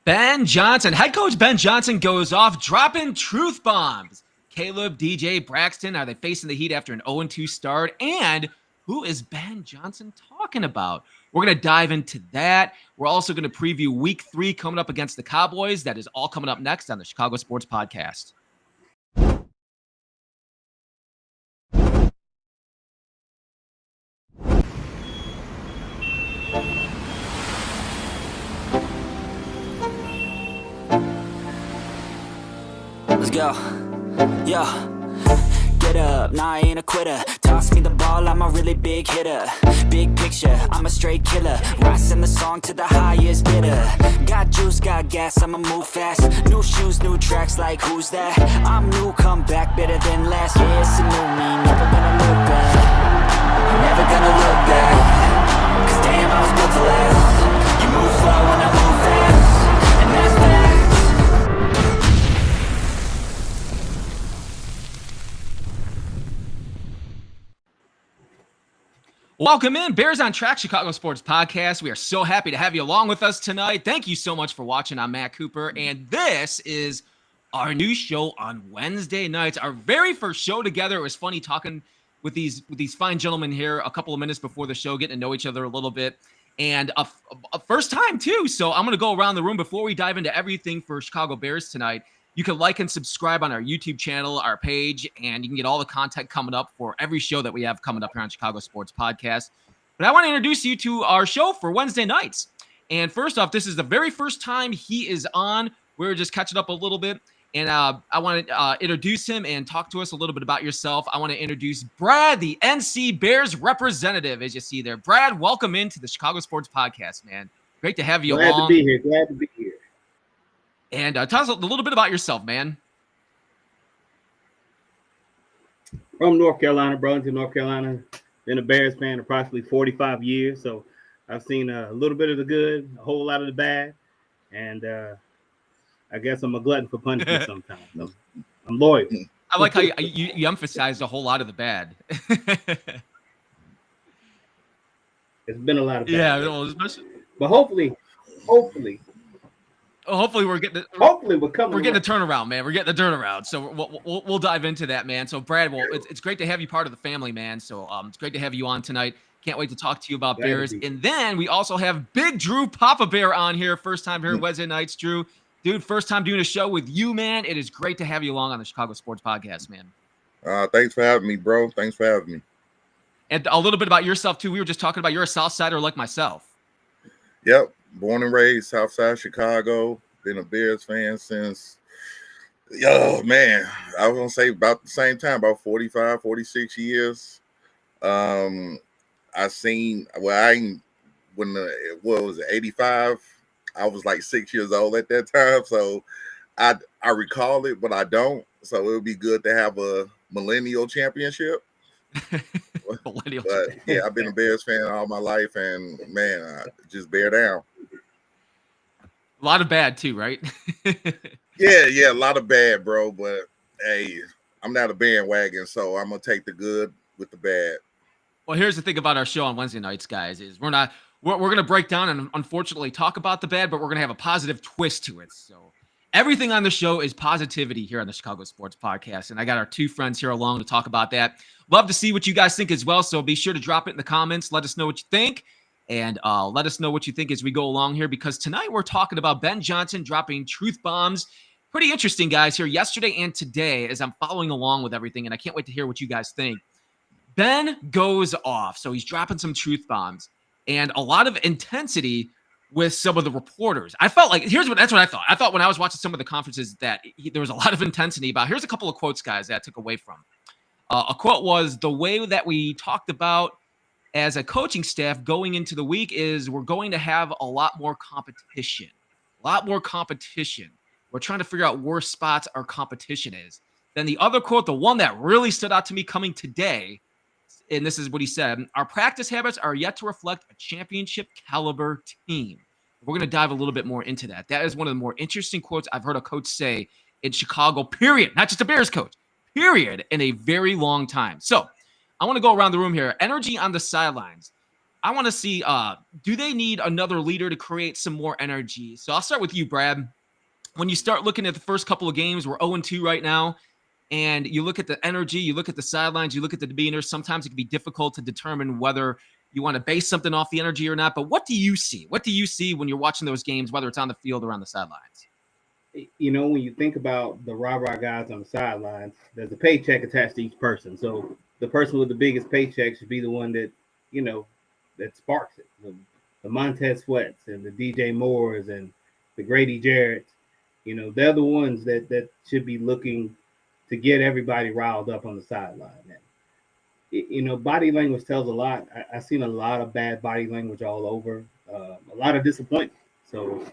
Ben Johnson, head coach Ben Johnson goes off dropping truth bombs. Caleb, DJ, Braxton, are they facing the Heat after an 0-2 start? And who is Ben Johnson talking about? We're going to dive into that. We're also going to preview week 3 coming up against the Cowboys. That is all coming up next on the Chicago Sports Podcast. Let's go. Yo. Get up, nah, I ain't a quitter. Toss me the ball, I'm a really big hitter. Big picture, I'm a straight killer. Rising the song to the highest bidder. Got juice, got gas, I'ma move fast. New shoes, new tracks, like who's that? I'm new, come back, better than last. Yeah, it's a new me, never gonna look back. Never gonna look back. Cause damn, I was built to last. You move slow and I move fast. And that's facts. Welcome in, Bears on Track, Chicago Sports Podcast. We are so happy to have you along with us tonight. Thank you so much for watching. I'm Matt Cooper, and this is our new show on Wednesday nights. Our very first show together. It was funny talking with these fine gentlemen here a couple of minutes before the show, getting to know each other a little bit, and a first time too. So I'm going to go around the room before we dive into everything for Chicago Bears tonight. You can like and subscribe on our YouTube channel, our page, and you can get all the content coming up for every show that we have coming up here on Chicago Sports Podcast. But I want to introduce you to our show for Wednesday nights. And first off, this is the very first time he is on. We were just catching up a little bit. And I want to introduce him and talk to us a little bit about yourself. I want to introduce Brad, the NC Bears representative, as you see there. Brad, welcome into the Chicago Sports Podcast, man. Great to have you along. Glad to be here. And tell us a little bit about yourself, man. From North Carolina, Burlington, North Carolina. Been a Bears fan approximately 45 years, so I've seen a little bit of the good, a whole lot of the bad, and I guess I'm a glutton for punishment sometimes. I'm loyal. I like how you emphasized a whole lot of the bad. It's been a lot of bad. Yeah, well, especially. But hopefully we're getting we're getting the turnaround, man. We're getting the turnaround. So we'll dive into that, man. So Brad, well, it's great to have you part of the family, man. So it's great to have you on tonight. Can't wait to talk to you about Bears. And then we also have Big Drew Papa Bear on here. First time here Wednesday nights, Drew. Dude, first time doing a show with you, man. It is great to have you along on the Chicago Sports Podcast, man. Thanks for having me, bro. Thanks for having me. And a little bit about yourself too. We were just talking about you're a Southsider like myself. Yep. Born and raised Southside Chicago. Been a Bears fan since, I was going to say about the same time, about 45, 46 years. When it was 85, I was like 6 years old at that time. So I recall it, but I don't. So it would be good to have a millennial championship. But yeah, I've been a Bears fan all my life, and man, I just bear down. A lot of bad too, right? Yeah, a lot of bad, bro. But hey, I'm not a bandwagon, so I'm gonna take the good with the bad. Well, here's the thing about our show on Wednesday nights, guys, is we're gonna break down and unfortunately talk about the bad, but we're gonna have a positive twist to it. So everything on the show is positivity here on the Chicago Sports Podcast. And I got our two friends here along to talk about that. Love to see what you guys think as well. So be sure to drop it in the comments. Let us know what you think. And let us know what you think as we go along here, because tonight we're talking about Ben Johnson dropping truth bombs. Pretty interesting, guys, here yesterday and today as I'm following along with everything. And I can't wait to hear what you guys think. Ben goes off. So he's dropping some truth bombs and a lot of intensity with some of the reporters. I felt like that's what I thought. I thought when I was watching some of the conferences that there was a lot of intensity about. Here's a couple of quotes, guys, that I took away from. A quote was, the way that we talked about as a coaching staff going into the week is we're going to have a lot more competition. We're trying to figure out where spots our competition is. Then the other quote, the one that really stood out to me coming today, and this is what he said, our practice habits are yet to reflect a championship caliber team. We're going to dive a little bit more into that. That is one of the more interesting quotes I've heard a coach say in Chicago, period. Not just a Bears coach, period, in a very long time. So I want to go around the room here. Energy on the sidelines. I want to see, do they need another leader to create some more energy? So I'll start with you, Brad. When you start looking at the first couple of games, we're 0-2 right now. And you look at the energy, you look at the sidelines, you look at the demeanor. Sometimes it can be difficult to determine whether you want to base something off the energy or not. But what do you see? What do you see when you're watching those games, whether it's on the field or on the sidelines? You know, when you think about the rah-rah guys on the sidelines, there's a paycheck attached to each person. So the person with the biggest paycheck should be the one that, you know, that sparks it. The Montez Sweats and the DJ Moores and the Grady Jarretts, you know, they're the ones that should be looking to get everybody riled up on the sideline. And, you know, body language tells a lot. I've seen a lot of bad body language all over, a lot of disappointment. So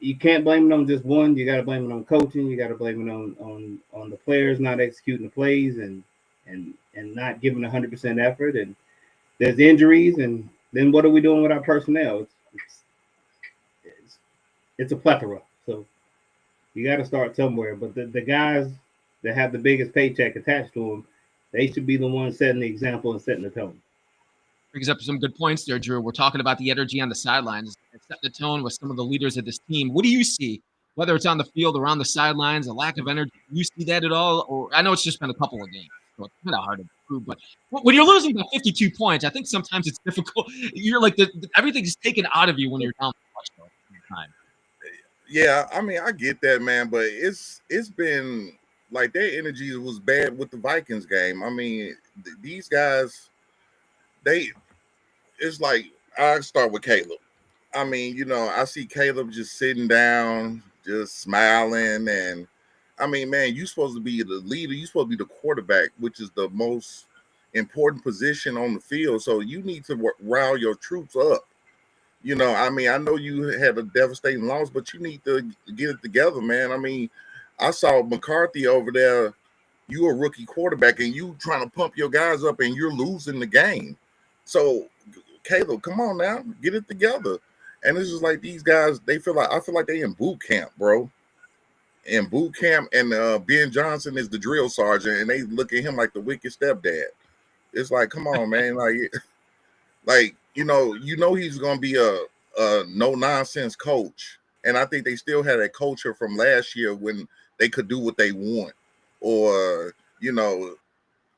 you can't blame it on just one. You got to blame it on coaching. You got to blame it on the players not executing the plays and not giving 100% effort. And there's injuries. And then what are we doing with our personnel? It's a plethora. So you got to start somewhere. But the guys that have the biggest paycheck attached to them, they should be the ones setting the example and setting the tone. Brings up some good points there, Drew. We're talking about the energy on the sidelines. It's setting the tone with some of the leaders of this team. What do you see, whether it's on the field or on the sidelines, a lack of energy? Do you see that at all? Or I know it's just been a couple of games, so it's kind of hard to prove. But when you're losing by 52 points, I think sometimes it's difficult. You're like everything's taken out of you when you're down the time. Yeah, I mean, I get that, man, but it's been like their energy was bad with the Vikings game. I mean, these guys, it's like I start with Caleb. I mean, you know, I see Caleb just sitting down, just smiling, and I mean, man, you're supposed to be the leader. You're supposed to be the quarterback, which is the most important position on the field. So you need to rile your troops up. You know, I mean, I know you had a devastating loss, but you need to get it together, man. I mean, I saw McCarthy over there. You a rookie quarterback, and you trying to pump your guys up, and you're losing the game. So, Caleb, come on now, get it together. And it's just like these guys, I feel like they in boot camp, bro. In boot camp, and Ben Johnson is the drill sergeant, and they look at him like the wicked stepdad. It's like, come on, man, like you know he's gonna be a no nonsense coach, and I think they still had a culture from last year when they could do what they want, or you know,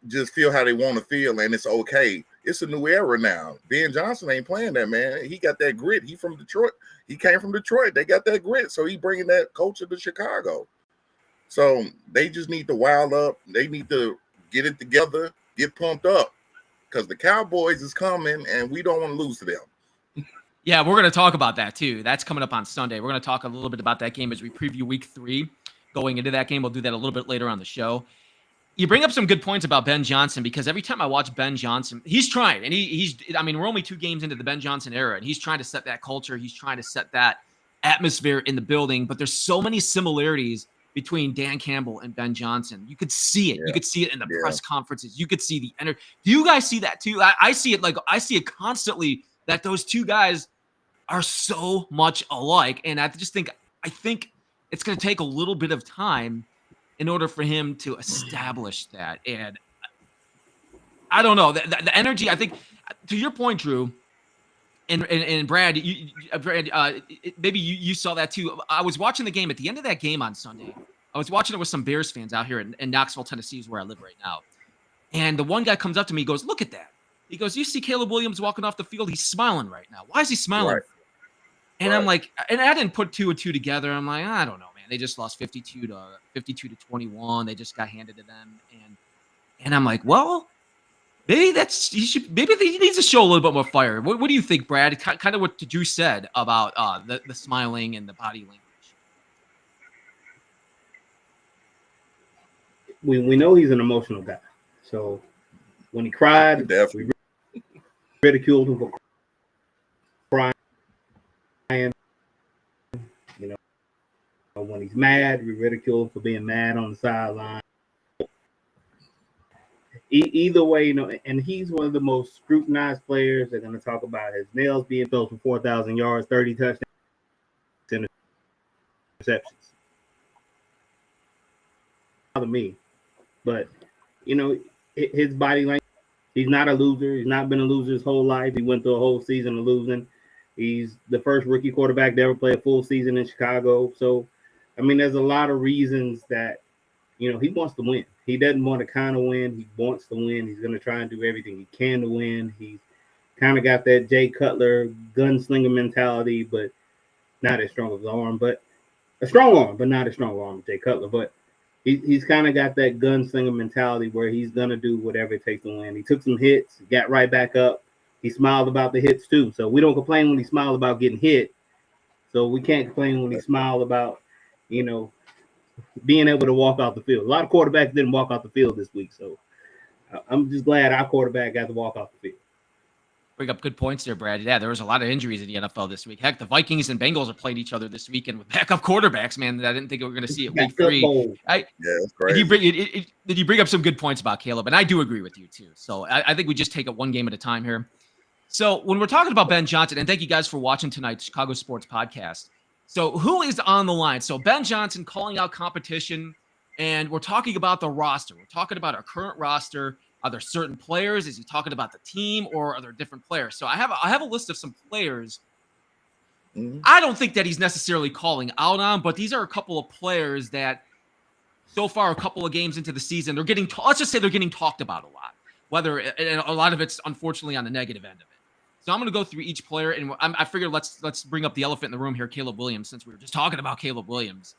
just feel how they want to feel, and it's okay. It's a new era now. Ben Johnson ain't playing that, man. He got that grit. He from Detroit. He came from Detroit. They got that grit, so he bringing that culture to Chicago. So they just need to wild up. They need to get it together, get pumped up, because the Cowboys is coming, and we don't want to lose to them. Yeah, we're going to talk about that too. That's coming up on Sunday. We're going to talk a little bit about that game as we preview week 3. Going into that game, we'll do that a little bit later on the show. You bring up some good points about Ben Johnson, because every time I watch Ben Johnson, he's trying, and I mean, we're only 2 games into the Ben Johnson era, and he's trying to set that culture. He's trying to set that atmosphere in the building, but there's so many similarities between Dan Campbell and Ben Johnson. You could see it. Yeah. You could see it in the press conferences. You could see the energy. Do you guys see that too? I see it I see it constantly, that those 2 guys are so much alike. And I think it's going to take a little bit of time in order for him to establish that. And I don't know, the energy, I think, to your point, Drew, and Brad, maybe you saw that too. I was watching the game at the end of that game on Sunday. I was watching it with some Bears fans out here in Knoxville, Tennessee, is where I live right now. And the one guy comes up to me, he goes, "Look at that." He goes, "You see Caleb Williams walking off the field? He's smiling right now. Why is he smiling?" Right. And I'm like, and I didn't put 2 and 2 together. I'm like, I don't know, man. They just lost 52 to 21. They just got handed to them. And I'm like, well, maybe he needs to show a little bit more fire. What do you think, Brad? Kind of what Drew said about the smiling and the body language. We know he's an emotional guy. So when he cried, we ridiculed him for crying. You know, when he's mad, we ridicule him for being mad on the sideline. Either way, you know, and he's one of the most scrutinized players. They're going to talk about his nails being thrown for 4,000 yards, 30 touchdowns, interceptions. Not me, but you know, his body language. He's not a loser. He's not been a loser his whole life. He went through a whole season of losing. He's the first rookie quarterback to ever play a full season in Chicago. So, I mean, there's a lot of reasons that, he wants to win. He doesn't want to kind of win. He wants to win. He's going to try and do everything he can to win. He's kind of got that Jay Cutler gunslinger mentality, but not as strong as his arm, but a strong arm, but not as strong arm as Jay Cutler. But he's kind of got that gunslinger mentality where he's going to do whatever it takes to win. He took some hits, got right back up. He smiled about the hits too. So we don't complain when he smiled about getting hit. So we can't complain when he smiled about, being able to walk off the field. A lot of quarterbacks didn't walk off the field this week. So I'm just glad our quarterback got to walk off the field. Bring up good points there, Brad. Yeah, there was a lot of injuries in the NFL this week. Heck, the Vikings and Bengals have played each other this weekend with backup quarterbacks, man, that I didn't think we were going to see it week 3. That's crazy. Did you bring up some good points about Caleb? And I do agree with you, too. So I think we just take it one game at a time here. So when we're talking about Ben Johnson, and thank you guys for watching tonight's Chicago Sports Podcast. So who is on the line? So Ben Johnson calling out competition, and we're talking about the roster. We're talking about our current roster. Are there certain players? Is he talking about the team, or are there different players? So I have a list of some players. Mm-hmm. I don't think that he's necessarily calling out on, but these are a couple of players that so far, a couple of games into the season, they're getting, let's just say they're getting talked about a lot, and a lot of it's unfortunately on the negative end of it. So I'm going to go through each player, and I figured let's bring up the elephant in the room here, Caleb Williams, since we were just talking about Caleb Williams.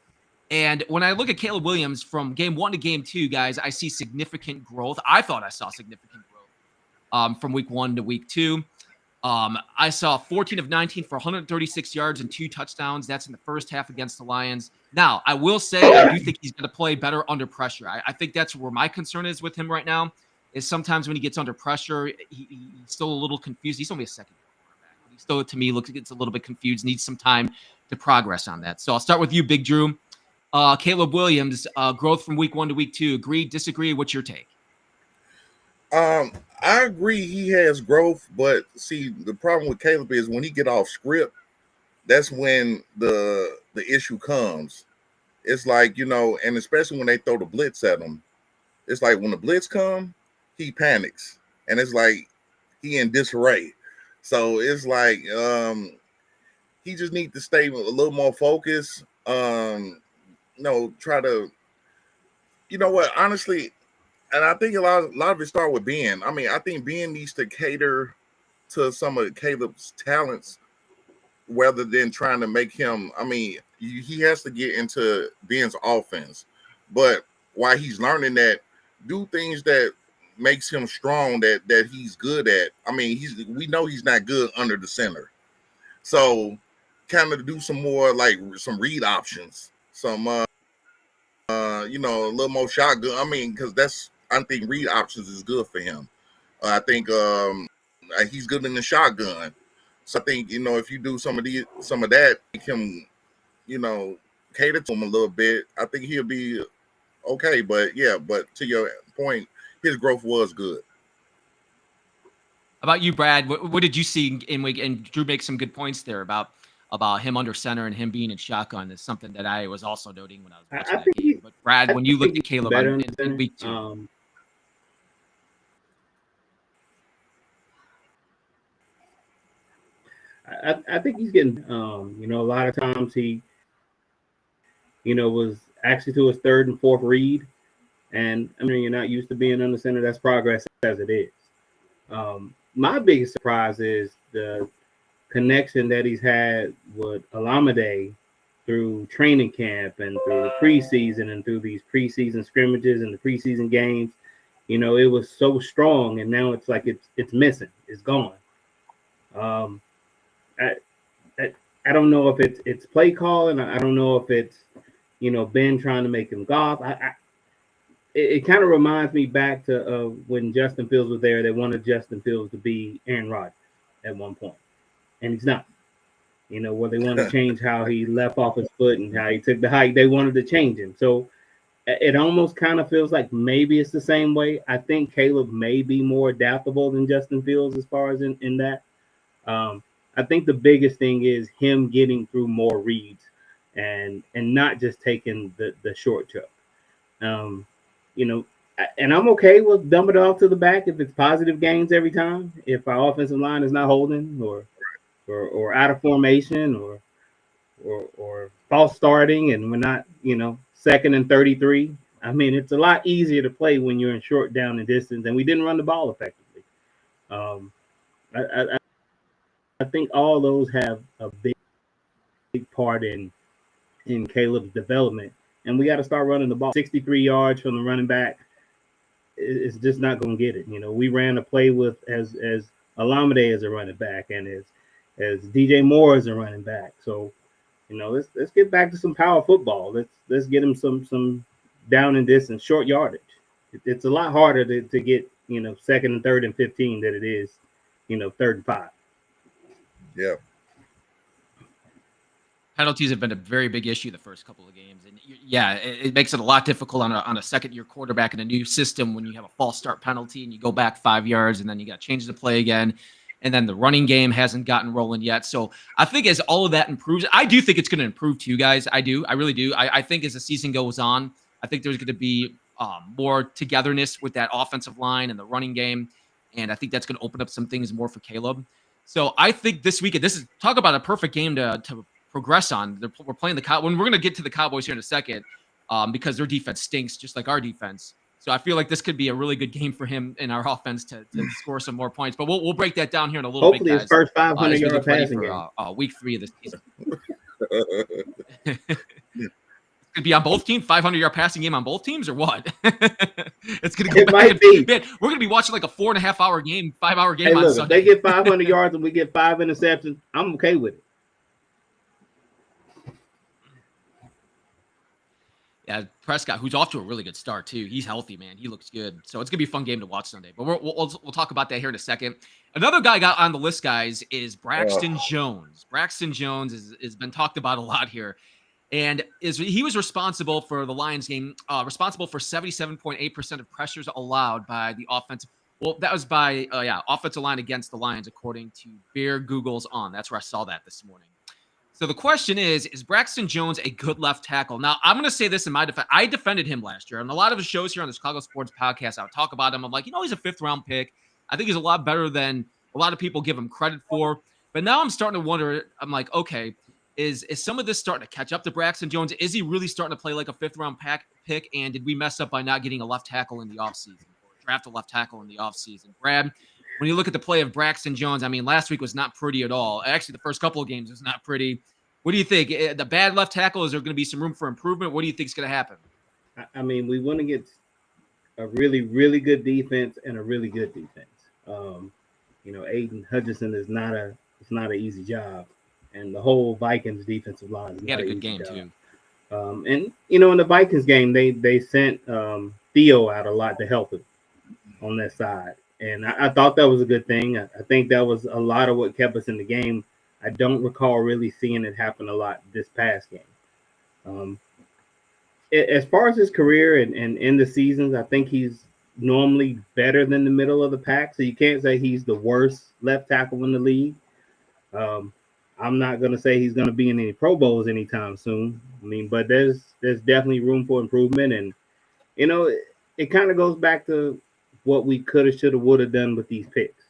And when I look at Caleb Williams from game 1 to game 2, guys, I see significant growth. I thought I saw significant growth from week 1 to week 2. I saw 14 of 19 for 136 yards and 2 touchdowns. That's in the first half against the Lions. Now, I will say I do think he's going to play better under pressure. I think that's where my concern is with him right now, is sometimes when he gets under pressure, he's still a little confused. He's only a second-year quarterback. But he still, to me, looks like it's a little bit confused, needs some time to progress on that. So I'll start with you, Big Drew. Caleb Williams, growth from week 1 to week 2. Agree, disagree? What's your take? I agree he has growth, but see, the problem with Caleb is when he get off script, that's when the issue comes. It's like, and especially when they throw the blitz at him, it's like when the blitz come, he panics, and it's like he in disarray. So it's like he just needs to stay a little more focused. Try to, honestly, and I think a lot of it start with Ben. I mean, I think Ben needs to cater to some of Caleb's talents rather than trying to make him. I mean, he has to get into Ben's offense, but while he's learning that, do things that makes him strong that he's good at. I mean, we know he's not good under the center, so kind of do some more like some read options, some a little more shotgun. I mean, because I think read options is good for him. I think he's good in the shotgun. So I think if you do some of that, make him cater to him a little bit. I think he'll be okay. But to your point, his growth was good. How about you, Brad? What did you see in week? And Drew makes some good points there about him under center and him being in shotgun is something that I was also noting when I was watching that game. But Brad, when you looked at Caleb in week 2, I think he's getting, a lot of times he, was actually to his 3rd and 4th read. And I mean, you're not used to being under center. That's progress as it is. My biggest surprise is the connection that he's had with Alameda through training camp and through the preseason and through these preseason scrimmages and the preseason games. It was so strong, and now it's like it's missing. It's gone. I don't know if it's play calling. I don't know if it's Ben trying to make him golf. It kind of reminds me back to when Justin Fields was there. They wanted Justin Fields to be Aaron Rodgers at one point, and he's not. Where they wanted to change how he left off his foot and how he took the hike. They wanted to change him. So it almost kind of feels like maybe it's the same way. I think Caleb may be more adaptable than Justin Fields as far as in that. I think the biggest thing is him getting through more reads and not just taking the short choke. And I'm okay with dumping it off to the back if it's positive gains every time. If our offensive line is not holding or out of formation or false starting and we're not, second and 33. I mean, it's a lot easier to play when you're in short down and distance, and we didn't run the ball effectively. I think all those have a big part in Caleb's development, and we got to start running the ball. 63 yards from the running back is just not going to get it. We ran a play with as Alameda as a running back and as DJ Moore as a running back. So, let's get back to some power football. Let's get him some down and distance, short yardage. It's a lot harder to get, second and third and 15 than it is, third and 5. Yeah. Penalties have been a very big issue the first couple of games, and yeah, it makes it a lot difficult on a second-year quarterback in a new system when you have a false start penalty and you go back 5 yards and then you got to change the play again, and then the running game hasn't gotten rolling yet. So I think as all of that improves, I do think it's going to improve to you guys. I really do. I think as the season goes on, I think there's going to be more togetherness with that offensive line and the running game, and I think that's going to open up some things more for Caleb. So I think this weekend, this is talk about a perfect game to progress on. We're playing the Cowboys. We're going to get to the Cowboys here in a second because their defense stinks just like our defense. So I feel like this could be a really good game for him in our offense to score some more points. But we'll break that down here in a little Hopefully bit, guys. Hopefully his first 500-yard passing game. Week 3 of the season. It's going to be on both teams, 500-yard passing game on both teams, or what? It's going to go back and forth. Man, we're going to be watching like a 4.5-hour game, 5-hour game on Sunday. If they get 500 yards and we get 5 interceptions, I'm okay with it. Yeah, Prescott, who's off to a really good start too. He's healthy, man. He looks good. So it's gonna be a fun game to watch Sunday. But we'll talk about that here in a second. Another guy got on the list, guys, is Braxton Jones. Braxton Jones has been talked about a lot here, and he was responsible for the Lions game, responsible for 77.8% of pressures allowed by the offensive. Well, that was by offensive line against the Lions, according to Bear Google's On. That's where I saw that this morning. So the question is Braxton Jones a good left tackle? Now, I'm going to say this in my defense. I defended him last year. On a lot of his shows here on the Chicago Sports Podcast, I would talk about him. I'm like, he's a 5th-round pick. I think he's a lot better than a lot of people give him credit for. But now I'm starting to wonder, I'm like, okay, is some of this starting to catch up to Braxton Jones? Is he really starting to play like a 5th-round pick? And did we mess up by not getting a left tackle in the offseason or draft a left tackle in the offseason? Brad, when you look at the play of Braxton Jones, I mean, last week was not pretty at all. Actually, the first couple of games was not pretty. What do you think? The bad left tackle, is there going to be some room for improvement? What do you think is going to happen? I mean, we want to get a really, really good defense and a really good defense. Aiden Hutchinson is not an easy job, and the whole Vikings defensive line is he had not a an good easy game job. too. And in the Vikings game, they sent Theo out a lot to help him on that side, and I thought that was a good thing. I think that was a lot of what kept us in the game. I don't recall really seeing it happen a lot this past game. As far as his career and in the seasons, I think he's normally better than the middle of the pack. So you can't say he's the worst left tackle in the league. I'm not going to say he's going to be in any Pro Bowls anytime soon. I mean, but there's definitely room for improvement. And, it kind of goes back to what we could have, should have, would have done with these picks.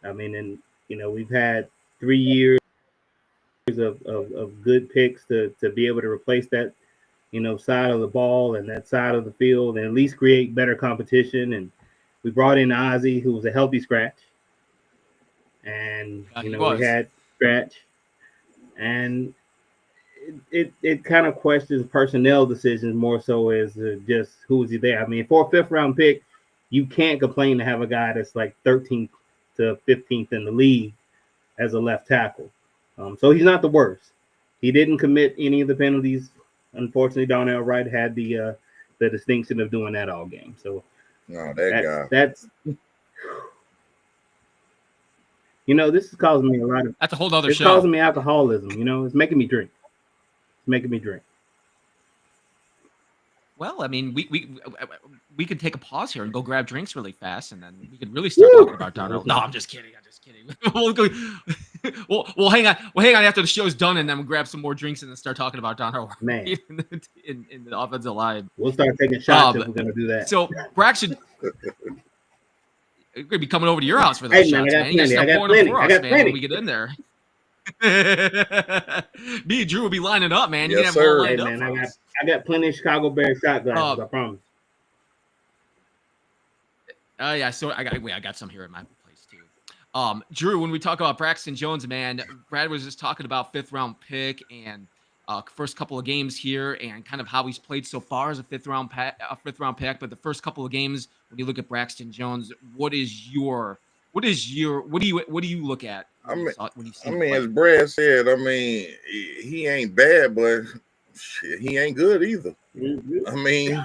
I mean, and, we've had 3 years of good picks to be able to replace that, side of the ball and that side of the field and at least create better competition. And we brought in Ozzie, who was a healthy scratch. And, we had scratch. And it kind of questions personnel decisions more so as just who is he there. I mean, for a 5th-round pick, you can't complain to have a guy that's like 13th to 15th in the league as a left tackle. So he's not the worst. He didn't commit any of the penalties. Unfortunately, Darnell Wright had the distinction of doing that all game. So that's this is causing me a lot of. That's a whole other show. It's causing me alcoholism. It's making me drink. It's making me drink. Well, I mean, we could take a pause here and go grab drinks really fast, and then we could really start talking about Darnell. No, I'm just kidding. We'll go. We'll hang on. We'll hang on after the show's done, and then we'll grab some more drinks and then start talking about Don Harwood in the offensive line. We'll start taking shots if we're gonna do that. So Braxton, we're gonna be coming over to your house for those shots, man. You guys start pouring them for us, man, when we get in there. Me and Drew will be lining up, man. You Yes, can have them all sir. lined up. Man, I got plenty of Chicago Bears shot glasses. I promise. Yeah. So I got some here at my place too. Drew, when we talk about Braxton Jones, man, Brad was just talking about 5th round pick and first couple of games here and kind of how he's played so far as a 5th round pick. But the first couple of games, when you look at Braxton Jones, what do you look at? As Brad said, he ain't bad, but shit, he ain't good either. Mm-hmm.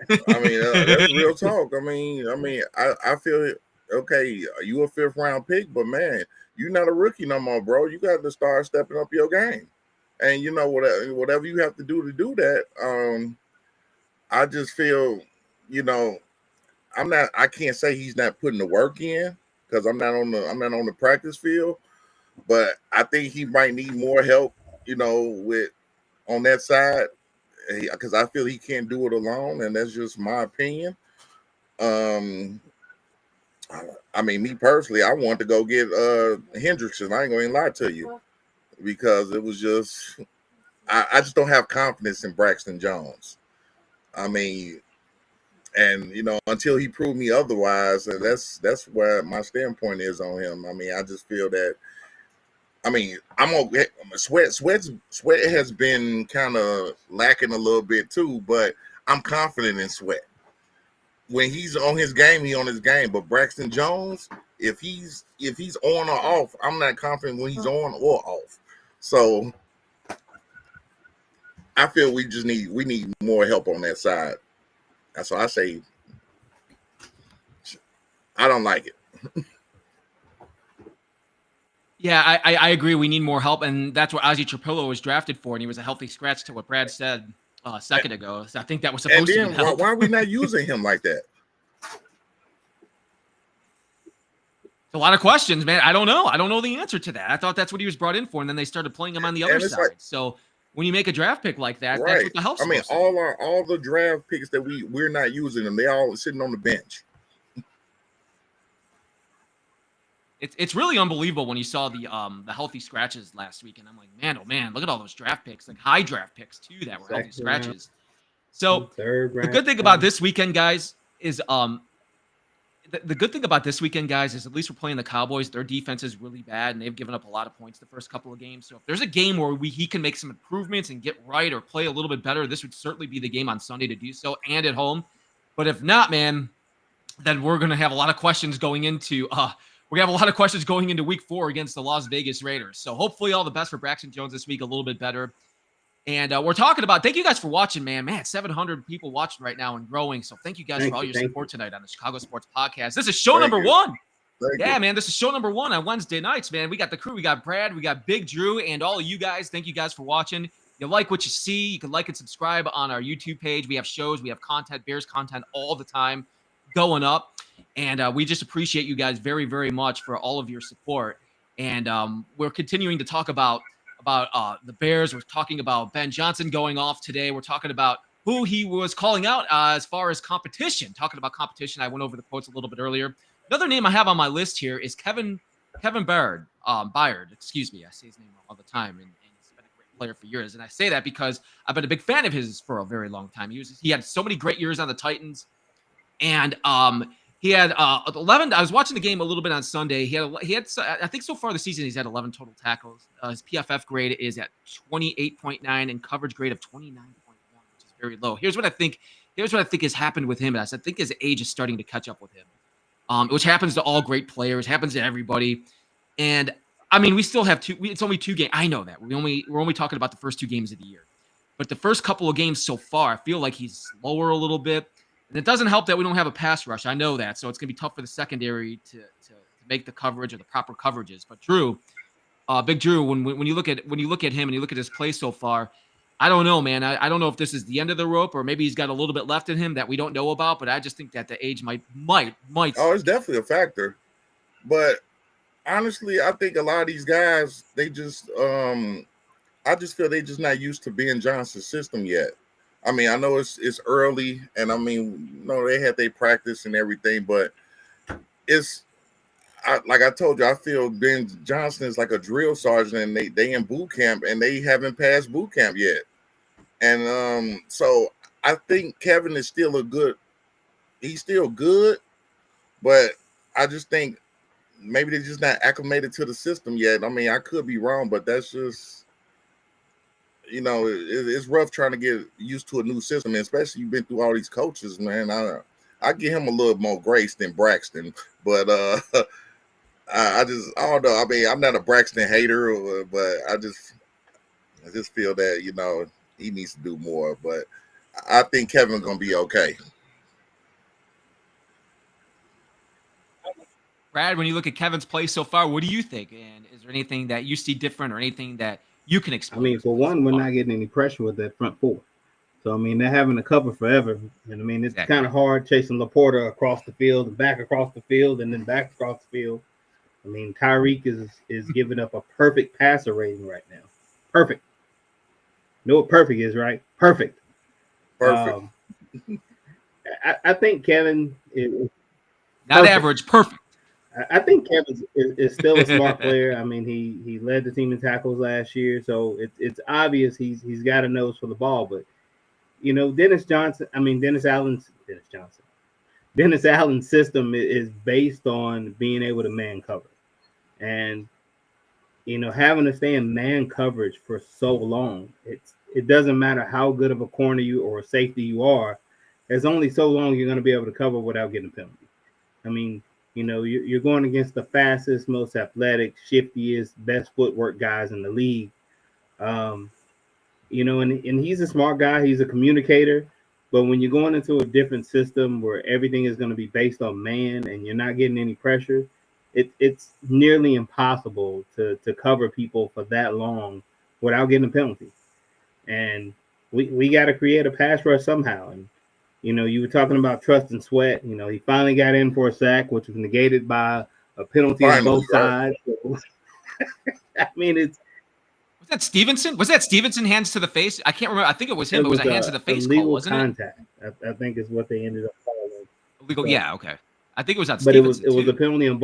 That's real talk. I feel okay. You a 5th round pick, but man, you're not a rookie no more, bro. You got to start stepping up your game, and you know whatever you have to do that. I just feel, I can't say he's not putting the work in because I'm not on the practice field, but I think he might need more help, with on that side, because I feel he can't do it alone, and that's just my opinion. Me personally, I want to go get Hendrickson. I ain't gonna lie to you, because it was just I just don't have confidence in Braxton Jones. Until he proved me otherwise, and that's where my standpoint is on him. I just feel that. I'm okay. Sweat has been kind of lacking a little bit too, but I'm confident in Sweat. When he's on his game, he's on his game. But Braxton Jones, if he's on or off, I'm not confident when he's on or off. So I feel we need more help on that side. That's why I say I don't like it. Yeah, I agree. We need more help, and that's what Ozzie Trapillo was drafted for, and he was a healthy scratch to what Brad said a second ago. So I think that was supposed to be help. Why are we not using him like that? A lot of questions, man. I don't know. I don't know the answer to that. I thought that's what he was brought in for, and then they started playing him on the other side. So when you make a draft pick like that, right. That's what the help's all the draft picks that we're not using them, they all sitting on the bench. It's really unbelievable when you saw the healthy scratches last week, and I'm like, man, oh man, look at all those draft picks, like high draft picks too, that were healthy scratches. So the good thing about this weekend, guys, is the good thing about this weekend, guys, is at least we're playing the Cowboys. Their defense is really bad, and they've given up a lot of points the first couple of games. So if there's a game where he can make some improvements and get right or play a little bit better, this would certainly be the game on Sunday to do so, and at home. But if not, man, then we're gonna have a lot of questions going into Week 4 against the Las Vegas Raiders. So hopefully all the best for Braxton Jones this week, a little bit better. And we're talking about, thank you guys for watching, man. 700 people watching right now and growing. So thank you guys for all your support tonight on the Chicago Sports Podcast. This is show number 1. Man, this is show number 1 on Wednesday nights, man. We got the crew, we got Brad, we got Big Drew, and all of you guys. Thank you guys for watching. You like what you see, you can like and subscribe on our YouTube page. We have shows, we have content, Bears content all the time going up. And we just appreciate you guys very, very much for all of your support. And we're continuing to talk about the Bears. We're talking about Ben Johnson going off today. We're talking about who he was calling out as far as competition. Talking about competition, I went over the quotes a little bit earlier. Another name I have on my list here is Kevin Byard. Excuse me. I say his name all the time, and he's been a great player for years. And I say that because I've been a big fan of his for a very long time. He had so many great years on the Titans, and he had 11. I was watching the game a little bit on Sunday. He had I think so far this season he's had 11 total tackles. His PFF grade is at 28.9 and coverage grade of 29.1, which is very low. Here's what I think has happened with him. I think his age is starting to catch up with him, which happens to all great players, happens to everybody. And we still have it's only 2 games. I know that we're only talking about the first 2 games of the year, but the first couple of games so far, I feel like he's slower a little bit. And it doesn't help that we don't have a pass rush. I know that. So it's going to be tough for the secondary to make the coverage or the proper coverages. But Drew, Big Drew, when you look at him and you look at his play so far, I don't know, man. I don't know if this is the end of the rope or maybe he's got a little bit left in him that we don't know about. But I just think that the age might. Oh, it's definitely a factor. But honestly, I think a lot of these guys, they just I just feel they just not used to Ben Johnson's system yet. I mean, I know it's early, and I mean, they had their practice and everything, but it's like I told you, I feel Ben Johnson is like a drill sergeant, and they in boot camp, and they haven't passed boot camp yet. And so I think Kevin is still he's still good, but I just think maybe they're just not acclimated to the system yet. I mean, I could be wrong, but that's just, it's rough trying to get used to a new system, and especially you've been through all these coaches, man. I give him a little more grace than Braxton, but I don't know. I mean, I'm not a Braxton hater, but I just feel that he needs to do more. But I think Kevin's gonna be okay. Brad, when you look at Kevin's play so far, what do you think? And is there anything that you see different or anything that you can explain? I mean, for one, we're not getting any pressure with that front four. So, I mean, they're having to cover forever. And, I mean, it's kind of hard chasing Laporta across the field and back across the field and then back across the field. I mean, Tyrique is giving up a perfect passer rating right now. Perfect. You know what perfect is, right? Perfect. Perfect. I think Kevin is not average, perfect. I think Kevin is still a smart player. I mean, he led the team in tackles last year, so it's obvious he's got a nose for the ball. But Dennis Allen's system is based on being able to man cover, and having to stay in man coverage for so long. It doesn't matter how good of a corner you or a safety you are. There's only so long you're going to be able to cover without getting a penalty. I mean, you're going against the fastest, most athletic, shiftiest, best footwork guys in the league. And he's a smart guy. He's a communicator. But when you're going into a different system where everything is going to be based on man and you're not getting any pressure, it's nearly impossible to cover people for that long without getting a penalty. And we got to create a pass rush somehow. And you were talking about trust and sweat. He finally got in for a sack, which was negated by a penalty on both sides. I mean, was that Stevenson? Was that Stevenson hands to the face? I can't remember. I think it was him. It was a hands to the face call, wasn't contact. I think is what they ended up calling. Illegal, yeah, okay. I think it was on Stevenson. But it was too. a penalty on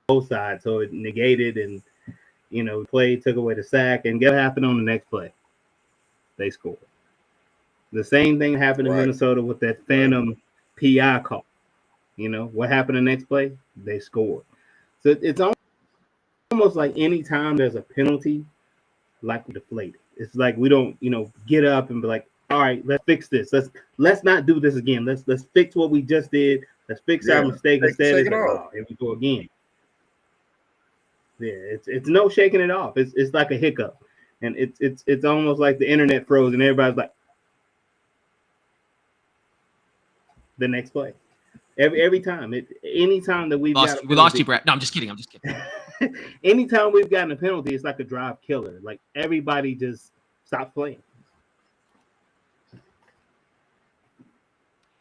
both sides, so it negated and play took away the sack. And guess what happened on the next play? They scored. The same thing happened in Minnesota with that phantom PI call. What happened the next play? They scored. So it's almost like any time there's a penalty, like we deflate it. It's like we don't, get up and be like, all right, let's fix this. Let's not do this again. Let's fix what we just did. Let's fix our mistake instead. It's like, oh, here we go again. Yeah, it's no shaking it off. It's like a hiccup. And it's almost like the internet froze and everybody's like, the next play. Every time. Anytime that we lost you, Brad. No, I'm just kidding. Anytime we've gotten a penalty, it's like a drive killer. Like everybody just stops playing.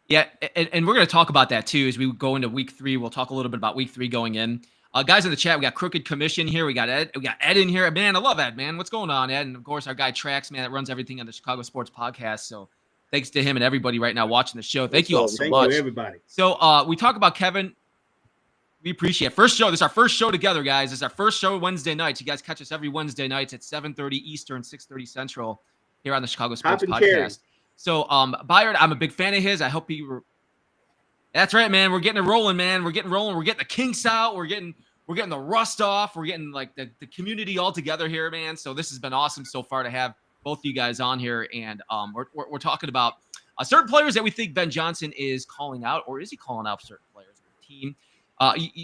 Yeah, and we're going to talk about that too as we go into week 3. We'll talk a little bit about week 3 going in. Guys in the chat, we got Crooked Commission here. We got Ed in here. Man, I love Ed, man. What's going on, Ed? And of course, our guy Trax, man, that runs everything on the Chicago Sports Podcast. So thanks to him and everybody right now watching the show. Thank you all so much. Thank you, everybody. So we talk about Kevin. We appreciate it. First show. This is our first show together, guys. This is our first show Wednesday nights. You guys catch us every Wednesday nights at 7:30 Eastern, 6:30 Central here on the Chicago Sports Podcast. Cherry. So Byard, I'm a big fan of his. I hope he That's right, man. We're getting it rolling, man. We're getting rolling. We're getting the kinks out. We're getting the rust off. We're getting like the community all together here, man. So this has been awesome so far to have both of you guys on here. And we're talking about certain players that we think Ben Johnson is calling out, or is he calling out certain players on the team?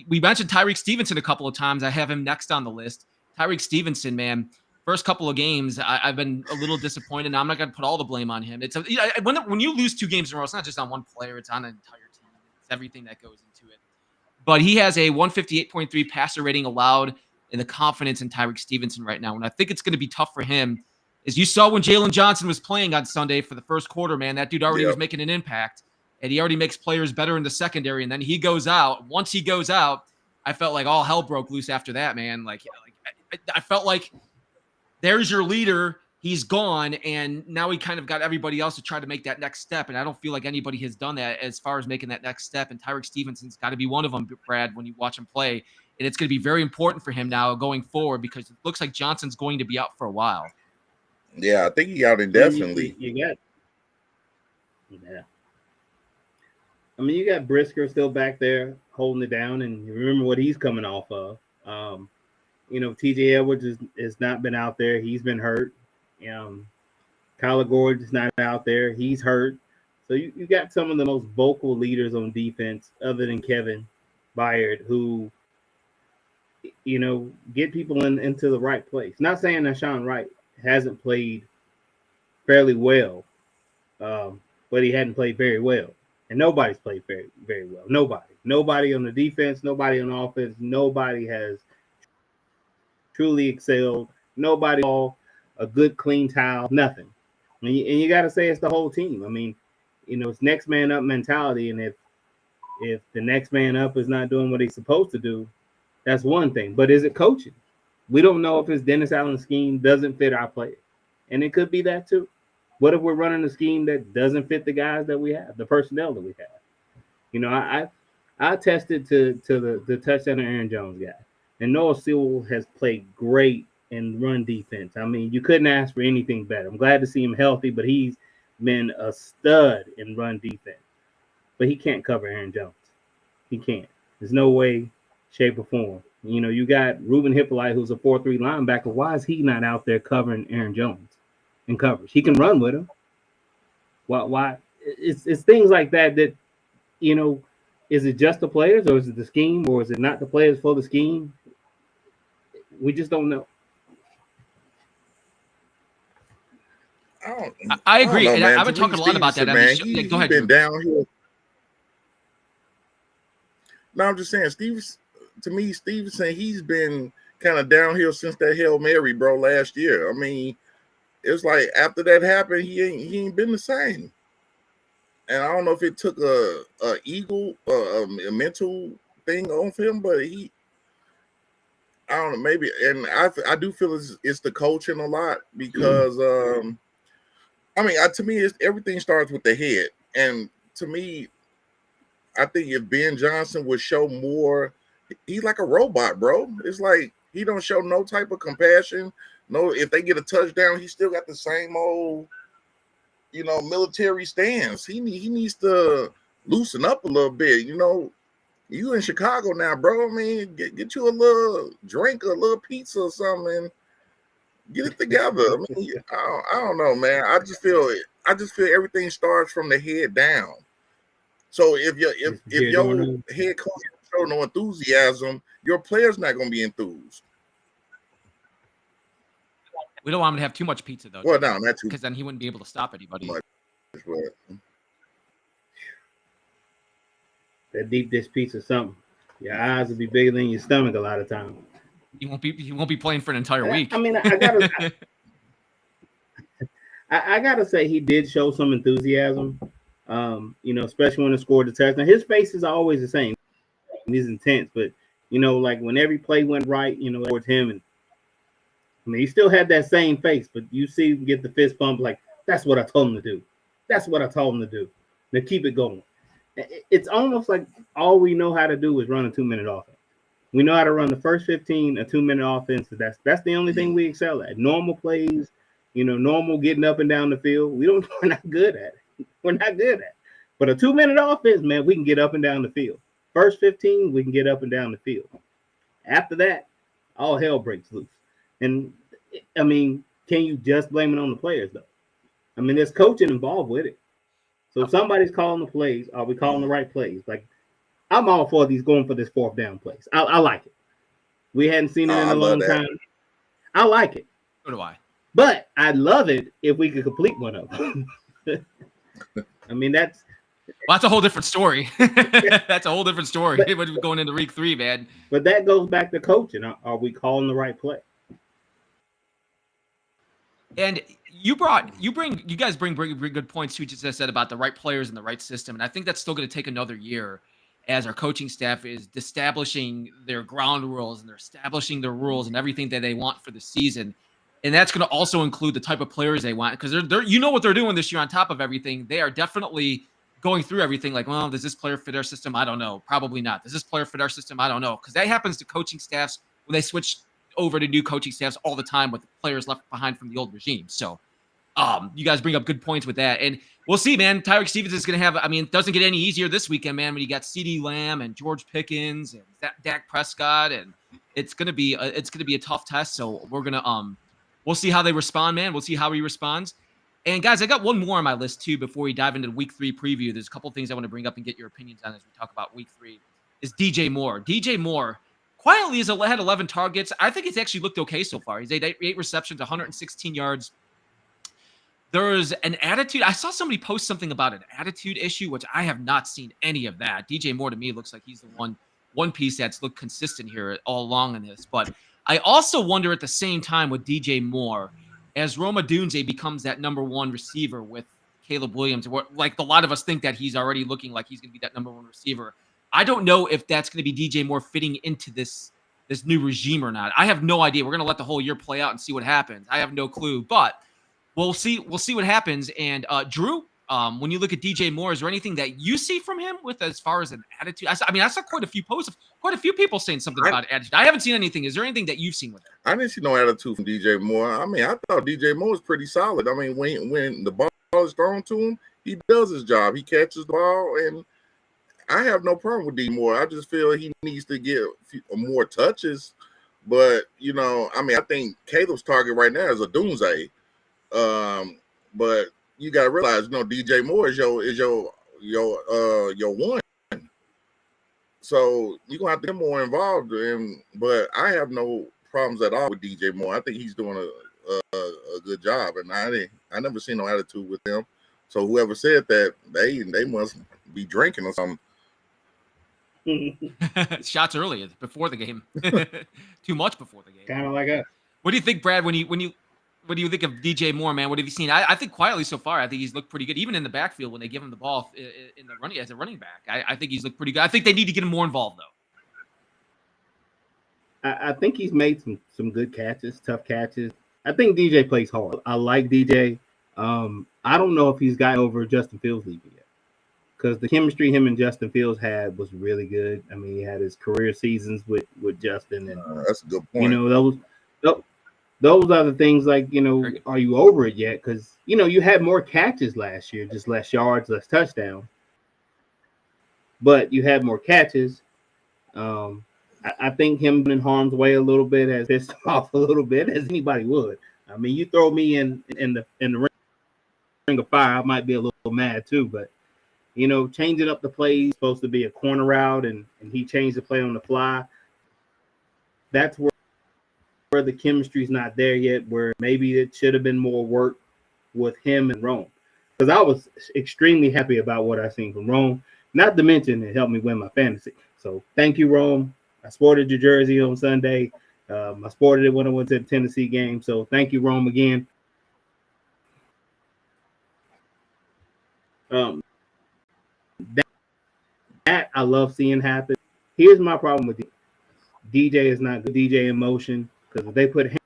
We mentioned Tyrique Stevenson a couple of times. I have him next on the list. Tyrique Stevenson, man, first couple of games, I've been a little disappointed. Now, I'm not going to put all the blame on him. It's when you lose 2 games in a row, it's not just on one player. It's on an entire team. It's everything that goes into it. But he has a 158.3 passer rating allowed in the confidence in Tyrique Stevenson right now. And I think it's going to be tough for him. As you saw when Jalen Johnson was playing on Sunday for the first quarter, man, that dude already was making an impact. And he already makes players better in the secondary. And then he goes out. Once he goes out, I felt like all hell broke loose after that, man. Like I felt like there's your leader. He's gone, and now we kind of got everybody else to try to make that next step. And I don't feel like anybody has done that as far as making that next step. And Tyrique Stevenson's got to be one of them, Brad, when you watch him play. And it's going to be very important for him now going forward because it looks like Johnson's going to be out for a while. Yeah, I think he out indefinitely. Yeah. I mean, you got Brisker still back there holding it down, and you remember what he's coming off of. TJ Edwards has not been out there. He's been hurt. Kyler Gordon is not out there. He's hurt. So you got some of the most vocal leaders on defense other than Kevin Byard who, get people into the right place. Not saying that Sean Wright hasn't played fairly well, but he hadn't played very well. And nobody's played very, very well. Nobody on the defense, nobody on the offense, nobody has truly excelled. Nobody all a good clean towel, nothing. And you got to say it's the whole team. I mean, it's next man up mentality. And if the next man up is not doing what he's supposed to do, that's one thing. But is it coaching? We don't know if his Dennis Allen scheme doesn't fit our players. And it could be that too. What if we're running a scheme that doesn't fit the guys that we have, the personnel that we have? I attested to the touchdown of Aaron Jones guy. And Noah Sewell has played great in run defense. I mean, you couldn't ask for anything better. I'm glad to see him healthy, but he's been a stud in run defense. But he can't cover Aaron Jones. He can't. There's no way, shape, or form. You got Ruben Hippolyte, who's a 4-3 linebacker. Why is he not out there covering Aaron Jones in coverage? He can run with him. Why? It's things like that, is it just the players or is it the scheme or is it not the players for the scheme? We just don't know. I agree. Know, and man. I've been talking a lot about that. Man, go ahead. Been downhill. No, I'm just saying, Stevenson, he's been kind of downhill since that Hail Mary, bro, last year. I mean, it's like after that happened, he ain't been the same. And I don't know if it took a mental thing off him, but I don't know, maybe. And I do feel it's the coaching a lot because, to me, everything starts with the head. And to me, I think if Ben Johnson would show more, he's like a robot, bro. It's like he don't show no type of compassion. No, if they get a touchdown, he still got the same old, military stance. He needs to loosen up a little bit. You in Chicago now, bro. I mean, get you a little drink, a little pizza or something, and get it together. I mean, I don't know, man. I just feel everything starts from the head down. So if your head coach show no enthusiasm, your player's not going to be enthused. We don't want him to have too much pizza, though. Well, no, not too. Because then he wouldn't be able to stop anybody. Much. That deep dish pizza, something. Your eyes will be bigger than your stomach a lot of times. He won't be playing for an entire week. I mean, I gotta say he did show some enthusiasm. Especially when he scored the touchdown. His face is always the same. He's intense, but like when every play went right, towards him, and I mean, he still had that same face, but you see him get the fist bump, like that's what I told him to do. That's what I told him to do. Now keep it going. It's almost like all we know how to do is run a 2-minute offense. We know how to run the first 15, a 2-minute offense. That's the only thing we excel at. Normal plays, normal getting up and down the field. We're not good at it. We're not good at it. But a 2-minute offense, man, we can get up and down the field. First 15, we can get up and down the field. After that, all hell breaks loose. And, I mean, can you just blame it on the players, though? I mean, there's coaching involved with it. So if somebody's calling the plays, are we calling the right plays? Like, I'm all for these going for this 4th down plays. I like it. We hadn't seen it in a long time. I like it. So do I. But I'd love it if we could complete one of them. I mean, that's a whole different story. That's a whole different story. But, going into week 3, man. But that goes back to coaching. Are we calling the right play? And you guys bring good points too, just as I said about the right players and the right system. And I think that's still going to take another year. as our coaching staff is establishing their ground rules and they're establishing their rules and everything that they want for the season. And that's going to also include the type of players they want, because they're you know what they're doing this year on top of everything. They are definitely going through everything like, well, does this player fit our system? I don't know. Probably not. Does this player fit our system? I don't know. Because that happens to coaching staffs when they switch over to new coaching staffs all the time with players left behind from the old regime. So you guys bring up good points with that. And we'll see, man. Tyrique Stevenson is going to have, I mean, it doesn't get any easier this weekend, man, when you got CeeDee Lamb and George Pickens and Dak Prescott. And it's going to be a tough test. So we're going to, we'll see how they respond, man. We'll see how he responds. And guys, I got one more on my list too before we dive into the Week 3 preview. There's a couple things I want to bring up and get your opinions on as we talk about Week 3. Is DJ Moore. DJ Moore quietly has had 11 targets. I think he's actually looked okay so far. He's had 8 receptions, 116 yards. There's an attitude. I saw somebody post something about an attitude issue, which I have not seen any of that. DJ Moore to me looks like he's the one piece that's looked consistent here all along in this. But I also wonder at the same time with DJ Moore, as Rome Odunze becomes that number 1 receiver with Caleb Williams, like a lot of us think that he's already looking like he's going to be that number 1 receiver. I don't know if that's going to be DJ Moore fitting into this new regime or not. I have no idea. We're going to let the whole year play out and see what happens. I have no clue, but we'll see what happens. And Drew, when you look at DJ Moore, is there anything that you see from him with as far as an attitude? I saw quite a few posts of quite a few people saying something about attitude. I haven't seen anything. Is there anything that you've seen with it? I didn't see no attitude from DJ Moore. I mean, I thought DJ Moore was pretty solid. I mean, when the ball is thrown to him, he does his job. He catches the ball, and I have no problem with DJ Moore. I just feel he needs to get more touches. But, I mean, I think Caleb's target right now is a Dunze. But you got to realize, DJ Moore is your one. So you're gonna have to get more involved in. But I have no problems at all with DJ Moore. I think he's doing a good job, and I never seen no attitude with him. So whoever said that, they must be drinking or something. Shots earlier before the game, too much before the game. Kind of like us. What do you think, Brad? What do you think of DJ Moore, man? What have you seen? I think quietly so far, I think he's looked pretty good, even in the backfield when they give him the ball in the running as a running back. I think he's looked pretty good. I think they need to get him more involved, though. I think he's made some good catches, tough catches. I think DJ plays hard. I like DJ. I don't know if he's got over Justin Fields leaving yet, because the chemistry him and Justin Fields had was really good. I mean, he had his career seasons with Justin, and that's a good point. Those are the things like, are you over it yet? Because, you had more catches last year, just less yards, less touchdowns. But you had more catches. I think him in harm's way a little bit has pissed him off a little bit, as anybody would. I mean, you throw me in the ring of fire, I might be a little mad too. But, changing up the play, he's supposed to be a corner route, and he changed the play on the fly. That's where the chemistry's not there yet, where maybe it should have been more work with him and Rome. Because I was extremely happy about what I seen from Rome, not to mention it helped me win my fantasy. So thank you, Rome. I sported your jersey on Sunday. I sported it when I went to the Tennessee game. So thank you, Rome, again. That I love seeing happen. Here's my problem with DJ is not good. DJ in motion. Because if they put him,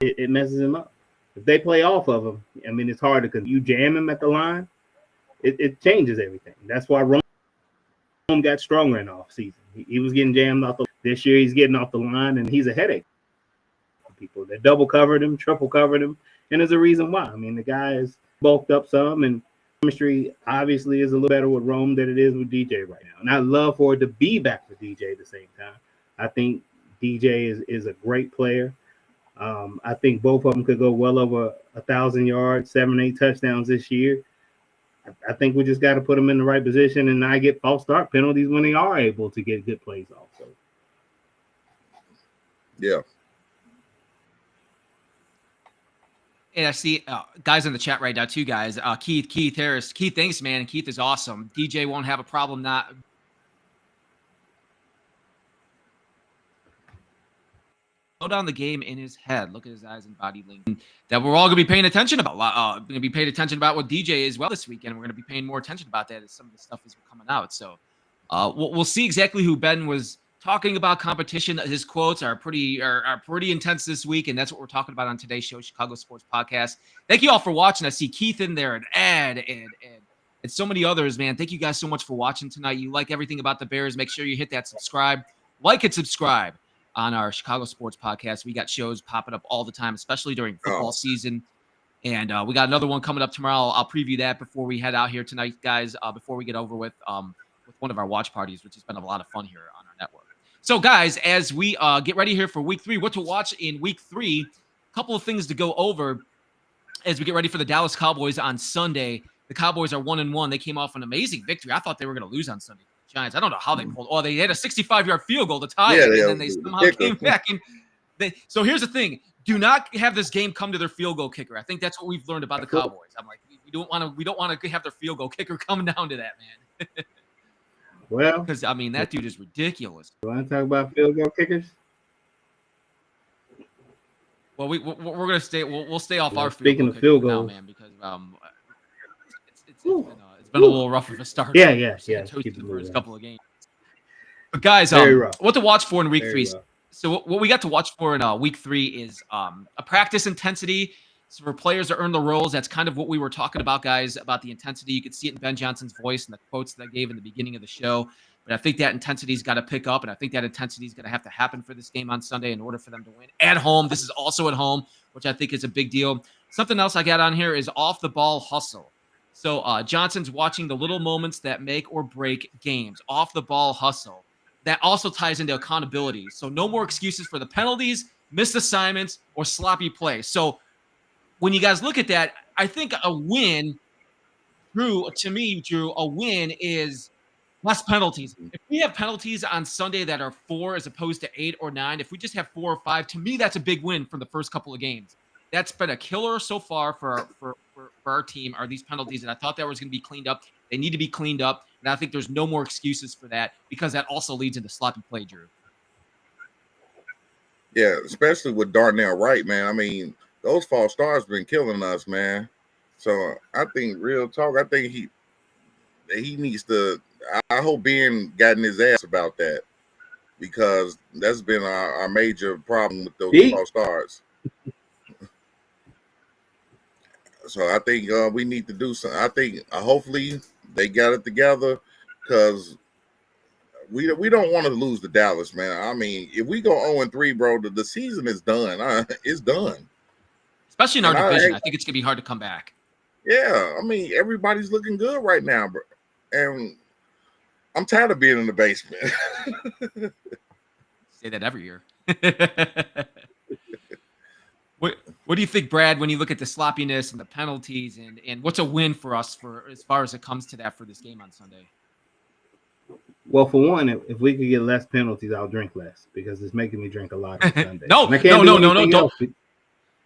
it messes him up. If they play off of him, I mean, it's harder because you jam him at the line, it changes everything. That's why Rome got stronger in the offseason. He was getting jammed off. This year, he's getting off the line, and he's a headache for people. They double covered him, triple covered him, and there's a reason why. I mean, the guy is bulked up some, and chemistry obviously is a little better with Rome than it is with DJ right now. And I'd love for it to be back to DJ at the same time. I think DJ is a great player. I think both of them could go well over 1,000 yards, 7-8 touchdowns this year. I think we just got to put them in the right position and not get false start penalties when they are able to get good plays also. Yeah. And I see guys in the chat right now too, guys. Keith Harris. Keith, thanks, man. Keith is awesome. DJ won't have a problem not slow down the game in his head. Look at his eyes and body language. That we're all going to be paying attention about. Going to be paying attention about what DJ is well this weekend. We're going to be paying more attention about that as some of the stuff is coming out. So We'll see exactly who Ben was talking about. Competition. His quotes are pretty intense this week, and that's what we're talking about on today's show, Chicago Sports Podcast. Thank you all for watching. I see Keith in there and Ed and so many others, man. Thank you guys so much for watching tonight. You like everything about the Bears, make sure you hit that subscribe, like and subscribe on our Chicago Sports Podcast. We got shows popping up all the time, especially during football season. And we got another one coming up tomorrow. I'll preview that before we head out here tonight, guys, before we get over with one of our watch parties, which has been a lot of fun here on our network. So, guys, as we get ready here for week 3, what to watch in week 3, a couple of things to go over as we get ready for the Dallas Cowboys on Sunday. The Cowboys are 1-1. They came off an amazing victory. I thought they were going to lose on Sunday. The Giants, I don't know how they pulled. Oh, they had a 65-yard field goal to tie it, and then they somehow came back. And so here's the thing: do not have this game come to their field goal kicker. I think that's what we've learned about the Cowboys. I'm like, we don't want to have their field goal kicker come down to that, man. Well, because I mean that dude is ridiculous. You want to talk about field goal kickers? Well, we're gonna stay. We'll stay off our field goal now, man, because it's been a little rough of a start. Yeah. For his couple of games. But guys, what to watch for in week 3? So what we got to watch for in week 3 is a practice intensity. So for players to earn the roles, that's kind of what we were talking about, guys, about the intensity. You could see it in Ben Johnson's voice and the quotes that I gave in the beginning of the show. But I think that intensity's got to pick up, and I think that intensity is going to have to happen for this game on Sunday in order for them to win at home. This is also at home, which I think is a big deal. Something else I got on here is off-the-ball hustle. So Johnson's watching the little moments that make or break games, off-the-ball hustle. That also ties into accountability. So no more excuses for the penalties, missed assignments, or sloppy play. So when you guys look at that, I think a win, Drew, a win is less penalties. If we have penalties on Sunday that are 4 as opposed to 8 or 9, if we just have 4 or 5, to me, that's a big win from the first couple of games. That's been a killer so far for our team, are these penalties. And I thought that was going to be cleaned up. They need to be cleaned up. And I think there's no more excuses for that, because that also leads into sloppy play, Drew. Yeah, especially with Darnell Wright, man. I mean, those false starts been killing us, man. So I think, real talk, I think he needs to. I hope Ben got in his ass about that, because that's been our major problem with those false starts. So I think we need to do something. I think hopefully they got it together, because we don't want to lose to Dallas, man. I mean, if we go 0-3, bro, the season is done. It's done. Especially in our division. I think it's going to be hard to come back. Yeah, I mean, everybody's looking good right now, bro. And I'm tired of being in the basement. Say that every year. What do you think, Brad, when you look at the sloppiness and the penalties, and what's a win for us for as far as it comes to that for this game on Sunday? Well, for one, if we could get less penalties, I'll drink less, because it's making me drink a lot on Sunday. No,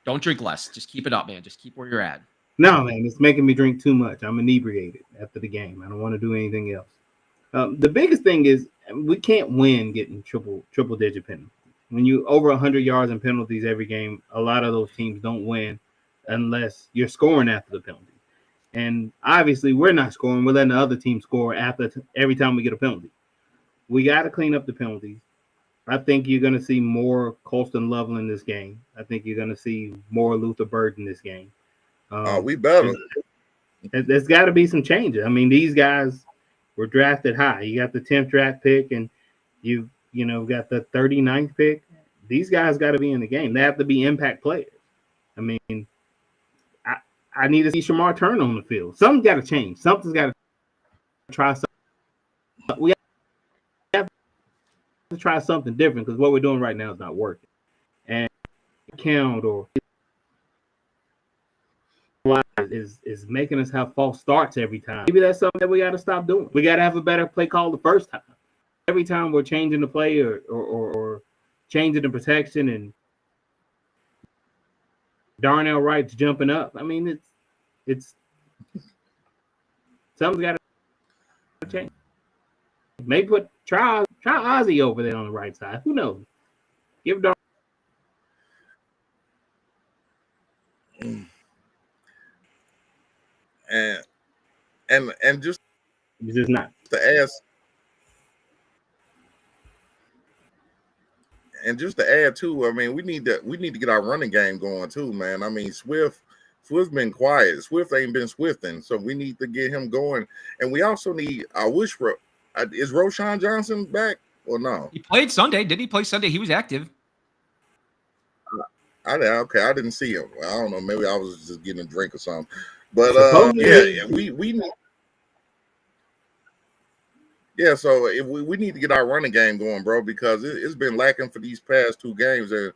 don't drink less. Just keep it up, man. Just keep where you're at. No, man, it's making me drink too much. I'm inebriated after the game. I don't want to do anything else. The biggest thing is we can't win getting triple digit penalties. When you over 100 yards in penalties every game, a lot of those teams don't win unless you're scoring after the penalty. And obviously, we're not scoring. We're letting the other team score every time we get a penalty. We got to clean up the penalties. I think you're going to see more Colston Loveland in this game. I think you're going to see more Luther Bird in this game. We better. There's got to be some changes. I mean, these guys were drafted high. You got the 10th draft pick, and you got the 39th pick. These guys got to be in the game. They have to be impact players. I mean, I need to see Shamar Turner on the field. Something's got to change. Something's got to try something. We have to try something different, because what we're doing right now is not working. And count or is making us have false starts every time. Maybe that's something that we got to stop doing. We got to have a better play call the first time. Every time we're changing the play or changing the protection, and Darnell Wright's jumping up. I mean, it's something's got to change. Maybe try Ozzie over there on the right side. Who knows? Give Darnell. And just He's just not to ask. And just to add too, I mean, we need to get our running game going too, man. I mean, Swift's been quiet. Swift ain't been swifting, so we need to get him going. And we also need. Is Roshan Johnson back or no? He played Sunday. Did he play Sunday? He was active. I didn't see him. I don't know. Maybe I was just getting a drink or something. But we need. Yeah, so if we need to get our running game going, bro, because it's been lacking for these past 2 games, and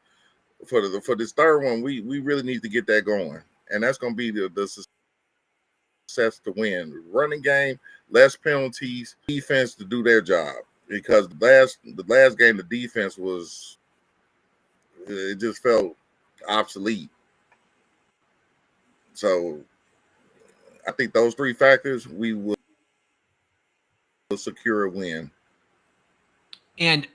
for this third one, we really need to get that going, and that's going to be the success to win. Running game, less penalties, defense to do their job, because the last game the defense it just felt obsolete. So I think those 3 factors we will secure a win. And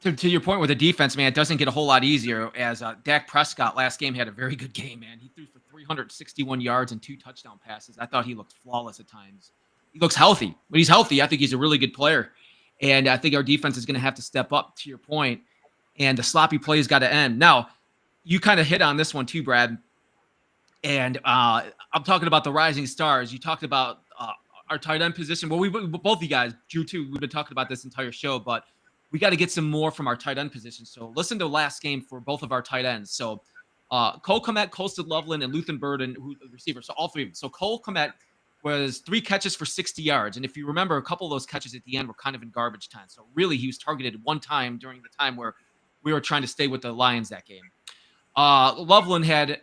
to your point with the defense, man, it doesn't get a whole lot easier as Dak Prescott last game had a very good game, man. He threw for 361 yards and 2 touchdown passes. I thought he looked flawless at times. He looks healthy. When he's healthy, I think he's a really good player. And I think our defense is going to have to step up, to your point, and the sloppy plays got to end. Now, you kind of hit on this one too, Brad. And I'm talking about the rising stars. You talked about our tight end position. Well, both of you guys, Drew too, we've been talking about this entire show, but we got to get some more from our tight end position. So listen to last game for both of our tight ends. So Cole Kmet, Colston Loveland, and Luthen Burden, who the receiver. So all 3 of them. So Cole Kmet was 3 catches for 60 yards. And if you remember, a couple of those catches at the end were kind of in garbage time. So really, he was targeted one time during the time where we were trying to stay with the Lions that game. Loveland had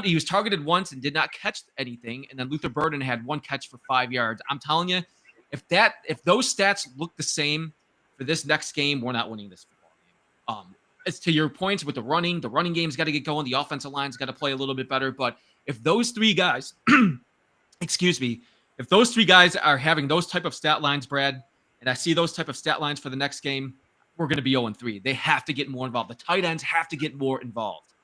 he was targeted once and did not catch anything, and then Luther Burden had 1 catch for 5 yards. I'm telling you, if those stats look the same for this next game, we're not winning this football game. It's to your points with the running game's got to get going, the offensive line's got to play a little bit better. But if those 3 guys, if those 3 guys are having those type of stat lines, Brad, and I see those type of stat lines for the next game, we're going to be 0-3. They have to get more involved. The tight ends have to get more involved.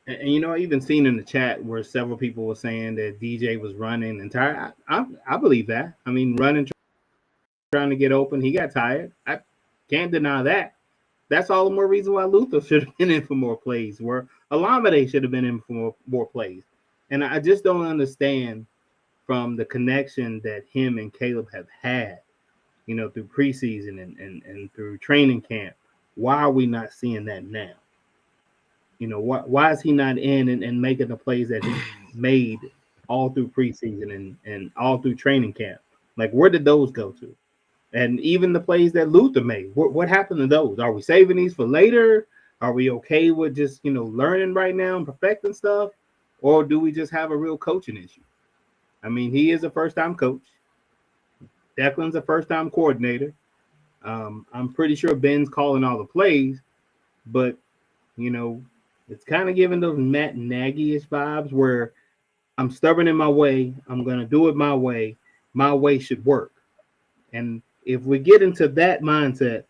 And you know, I even seen in the chat where several people were saying that DJ was running and tired. I believe that. I mean, running, trying to get open, he got tired. I can't deny that. That's all the more reason why Luther should have been in for more plays, where Alameda should have been in for more plays. And I just don't understand from the connection that him and Caleb have had, you know, through preseason and through training camp. Why are we not seeing that now? You know, why is he not in and making the plays that he made all through preseason and all through training camp? Like, where did those go to? And even the plays that Luther made, what happened to those? Are we saving these for later? Are we okay with just, you know, learning right now and perfecting stuff? Or do we just have a real coaching issue? I mean, he is a first-time coach. Declan's a first-time coordinator. I'm pretty sure Ben's calling all the plays, but, you know, it's kind of giving those Matt Nagy-ish vibes where I'm stubborn in my way. I'm going to do it my way. My way should work. And if we get into that mindset,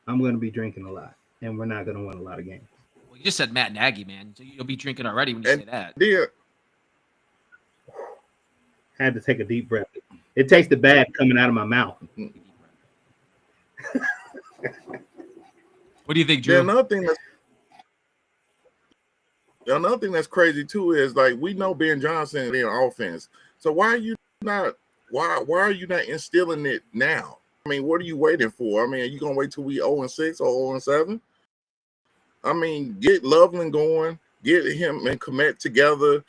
I'm going to be drinking a lot, and we're not going to win a lot of games. Well, you just said Matt Nagy, man. So you'll be drinking already when you say that. Yeah. Had to take a deep breath. It tasted bad coming out of my mouth. What do you think, Drew? Yeah, another thing that's crazy too is, like, we know Ben Johnson in offense. So why are you not instilling it now? I mean, what are you waiting for? I mean, are you gonna wait till we 0-6 or 0-7? I mean, get Loveland going, get him and Kmet together,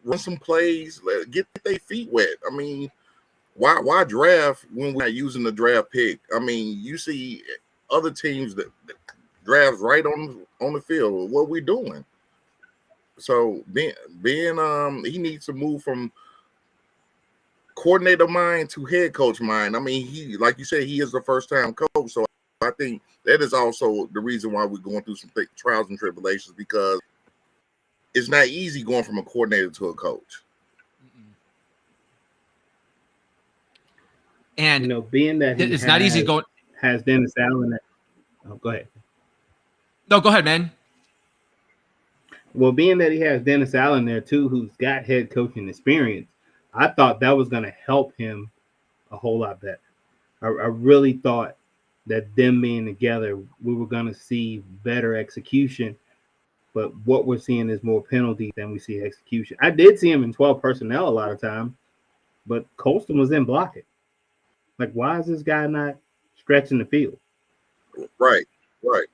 run some plays, get their feet wet. I mean, why draft when we're not using the draft pick? I mean, you see other teams that drafts right on the field. What we doing? So Ben, he needs to move from coordinator mind to head coach mind. I mean, he, like you said, he is the first time coach. So I think that is also the reason why we're going through some trials and tribulations, because it's not easy going from a coordinator to a coach. And you know, being that it's not easy going. Has Dennis Allen. Oh, go ahead. No, go ahead, man. Well, being that he has Dennis Allen there too, who's got head coaching experience, I thought that was going to help him a whole lot better. I really thought that them being together, we were going to see better execution. But what we're seeing is more penalties than we see execution. I did see him in 12 personnel a lot of time, but Colston was in blocking. Like, why is this guy not stretching the field? Right, right.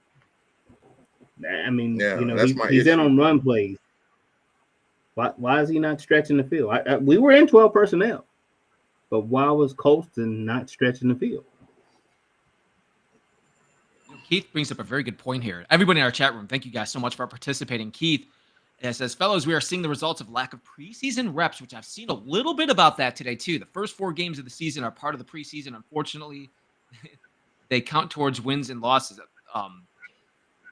I mean, Yeah, you know, that's my he's in issue. on run plays. Why is he not stretching the field? We were in 12 personnel, but why was Colston not stretching the field? Keith brings up a very good point here. Everybody in our chat room, thank you guys so much for participating. Keith says, fellows, we are seeing the results of lack of preseason reps, which I've seen a little bit about that today too. The first 4 games of the season are part of the preseason. Unfortunately, they count towards wins and losses.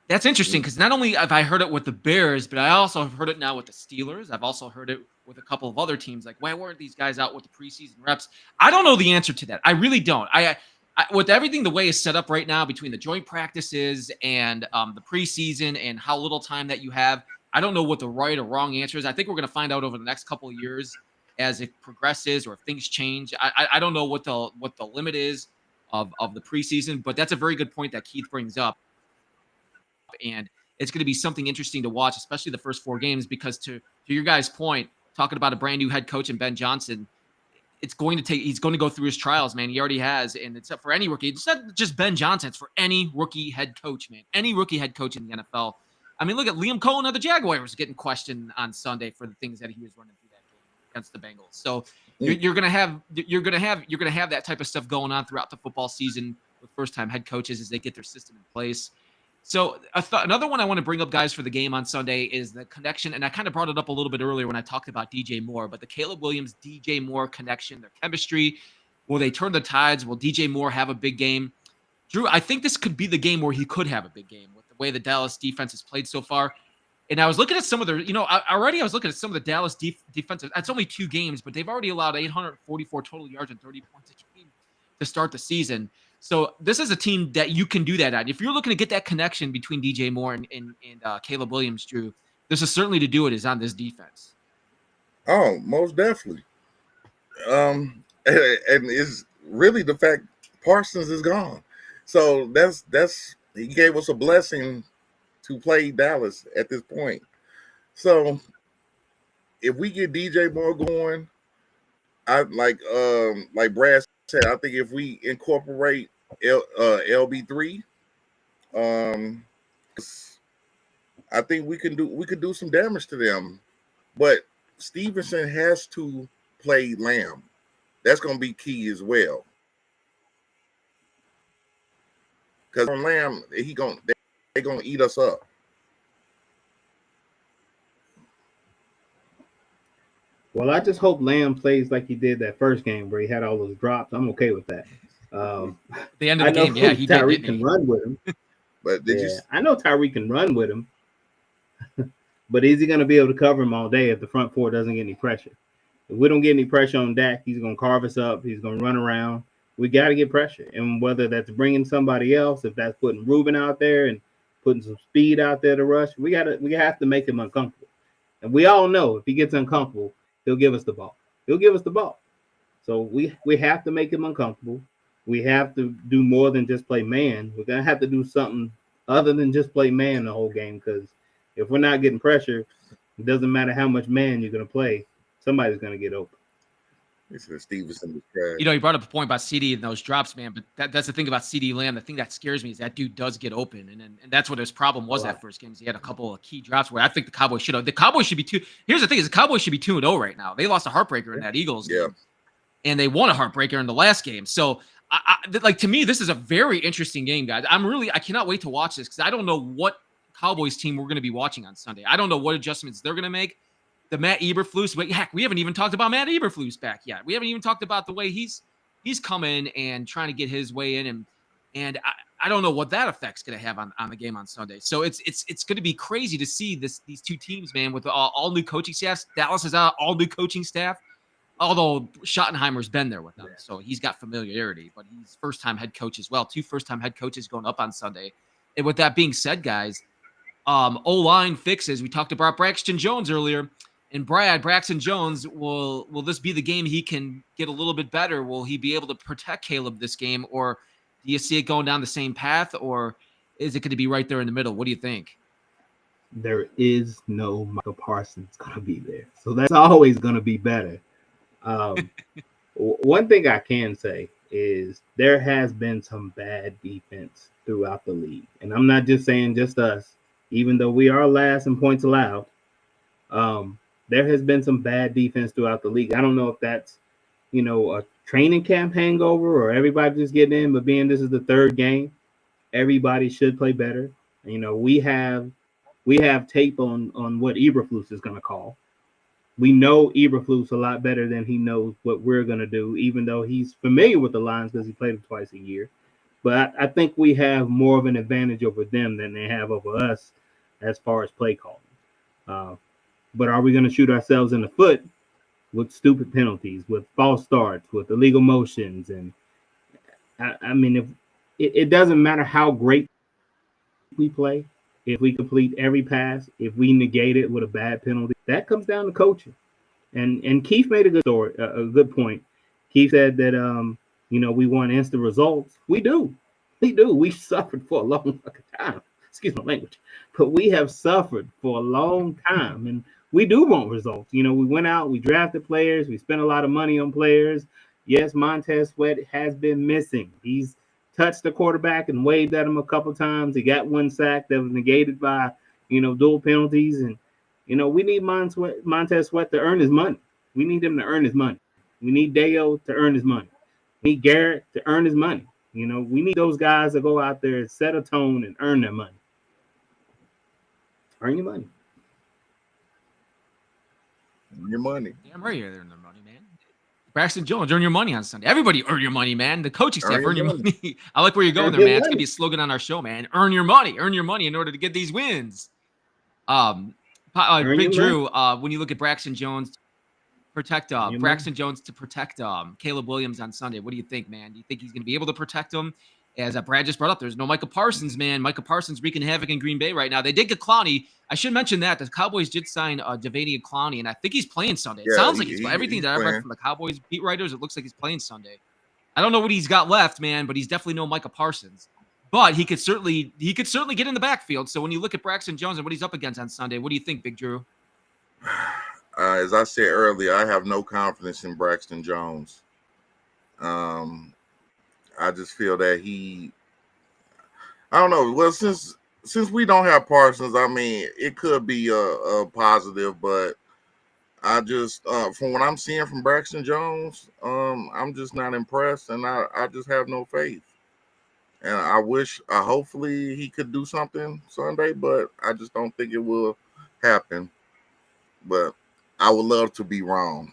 That's interesting because not only have I heard it with the Bears, but I also have heard it now with the Steelers. I've also heard it with a couple of other teams. Like, why weren't these guys out with the preseason reps? I don't know the answer to that. I really don't. I with everything the way it's set up right now between the joint practices and the preseason and how little time that you have, I don't know what the right or wrong answer is. I think we're going to find out over the next couple of years as it progresses or if things change. I don't know what the limit is of the preseason, but that's a very good point that Keith brings up. And it's going to be something interesting to watch, especially the first 4 games, because to your guys' point, talking about a brand new head coach and Ben Johnson, he's going to go through his trials, man. He already has. And it's for any rookie. It's not just Ben Johnson. It's for any rookie head coach, man. Any rookie head coach in the NFL. I mean, look at Liam Cohen of the Jaguars getting questioned on Sunday for the things that he was running through that game against the Bengals. So you're gonna have that type of stuff going on throughout the football season with first-time head coaches as they get their system in place. So another one I want to bring up, guys, for the game on Sunday is the connection, and I kind of brought it up a little bit earlier when I talked about DJ Moore, but the Caleb Williams, DJ Moore connection, their chemistry, will they turn the tides? Will DJ Moore have a big game? Drew, I think this could be the game where he could have a big game with the way the Dallas defense has played so far. And I was looking at some of their, I was looking at some of the Dallas defensive. It's only 2 games, but they've already allowed 844 total yards and 30 points a game to start the season. So this is a team that you can do that at. If you're looking to get that connection between DJ Moore and Caleb Williams, Drew, this is certainly to do it is on this defense. Oh, most definitely. And it's really the fact Parsons is gone. So that's he gave us a blessing to play Dallas at this point. So if we get DJ Moore going, I like Brad said, I think if we incorporate LB3, I think we could do some damage to them. But Stevenson has to play Lamb. That's going to be key as well. Because on Lamb, they're going to eat us up. Well, I just hope Lamb plays like he did that first game where he had all those drops. I'm okay with that. The end of the game, yeah, he Tyrique can run with him. But I know Tyrique can run with him. But is he going to be able to cover him all day if the front 4 doesn't get any pressure? If we don't get any pressure on Dak, he's going to carve us up. He's going to run around. We got to get pressure. And whether that's bringing somebody else, if that's putting Ruben out there and putting some speed out there to rush, we have to make him uncomfortable. And we all know if he gets uncomfortable, he'll give us the ball. So we have to make him uncomfortable. We have to do more than just play man. We're going to have to do something other than just play man the whole game, because if we're not getting pressure, it doesn't matter how much man you're going to play. Somebody's going to get open. Stevenson. You brought up a point about CD and those drops, man, but that's the thing about CD Lamb. The thing that scares me is that dude does get open, and that's what his problem was that first game. He had a couple of key drops where I think the Cowboys should have. The Cowboys should be Here's the thing: is the Cowboys should be 2-0 right now. They lost a heartbreaker in that Eagles game, and they won a heartbreaker in the last game. So, to me, this is a very interesting game, guys. I cannot wait to watch this because I don't know what Cowboys team we're going to be watching on Sunday. I don't know what adjustments they're going to make. The Matt Eberflus, but heck, we haven't even talked about Matt Eberflus back yet. We haven't even talked about the way he's coming and trying to get his way in, and I don't know what that effect's going to have on the game on Sunday. So it's going to be crazy to see these 2 teams, man, with all new coaching staffs. Dallas is all new coaching staff, although Schottenheimer's been there with them, so he's got familiarity. But he's first-time head coach as well. 2 first-time head coaches going up on Sunday. And with that being said, guys, O-line fixes. We talked about Braxton Jones earlier. And Braxton Jones, will this be the game he can get a little bit better? Will he be able to protect Caleb this game, or do you see it going down the same path, or is it going to be right there in the middle? What do you think? There is no Michael Parsons going to be there, so that's always going to be better. One thing I can say is there has been some bad defense throughout the league, and I'm not just saying just us. Even though we are last in points allowed, there has been some bad defense throughout the league. I don't know if that's, a training camp hangover or everybody just getting in, but being this is the third game, everybody should play better. We have tape on what Eberflus is going to call. We know Eberflus a lot better than he knows what we're going to do, even though he's familiar with the lines because he played them twice a year. But I think we have more of an advantage over them than they have over us as far as play calling. But are we going to shoot ourselves in the foot with stupid penalties, with false starts, with illegal motions? And I mean, if it doesn't matter how great we play, if we complete every pass, if we negate it with a bad penalty, that comes down to coaching. And Keith made a good point. Keith said that we want instant results. We do. We suffered for a long time. Excuse my language, but we have suffered for a long time, and we do want results. We went out, we drafted players, we spent a lot of money on players. Yes, Montez Sweat has been missing. He's touched the quarterback and waved at him a couple times. He got one sack that was negated by, dual penalties. And, we need Montez Sweat to earn his money. We need him to earn his money. We need Deo to earn his money. We need Garrett to earn his money. We need those guys to go out there, set a tone, and earn their money. Earn your money. Earn your money. Damn right you're earning their money, man. Braxton Jones, earn your money on Sunday. Everybody earn your money, man. The coaching staff, earn your money. I like where you're going there, man. It's going to be a slogan on our show, man. Earn your money in order to get these wins. Big Drew, when you look at Braxton Jones, protect Caleb Williams on Sunday, what do you think, man? Do you think he's going to be able to protect him? As Brad just brought up, there's no Micah Parsons, man. Micah Parsons wreaking havoc in Green Bay right now. They did get Clowney. I should mention that the Cowboys did sign Devania Clowney, and I think he's playing Sunday. It sounds like everything that I've read from the Cowboys beat writers, it looks like he's playing Sunday. I don't know what he's got left, man, but he's definitely no Micah Parsons. But he could certainly get in the backfield. So when you look at Braxton Jones and what he's up against on Sunday, what do you think, Big Drew? As I said earlier, I have no confidence in Braxton Jones. I just feel that I don't know. Well, since we don't have Parsons, I mean, it could be a positive, but I just, from what I'm seeing from Braxton Jones, I'm just not impressed, and I just have no faith. And hopefully he could do something Sunday, but I just don't think it will happen. But I would love to be wrong.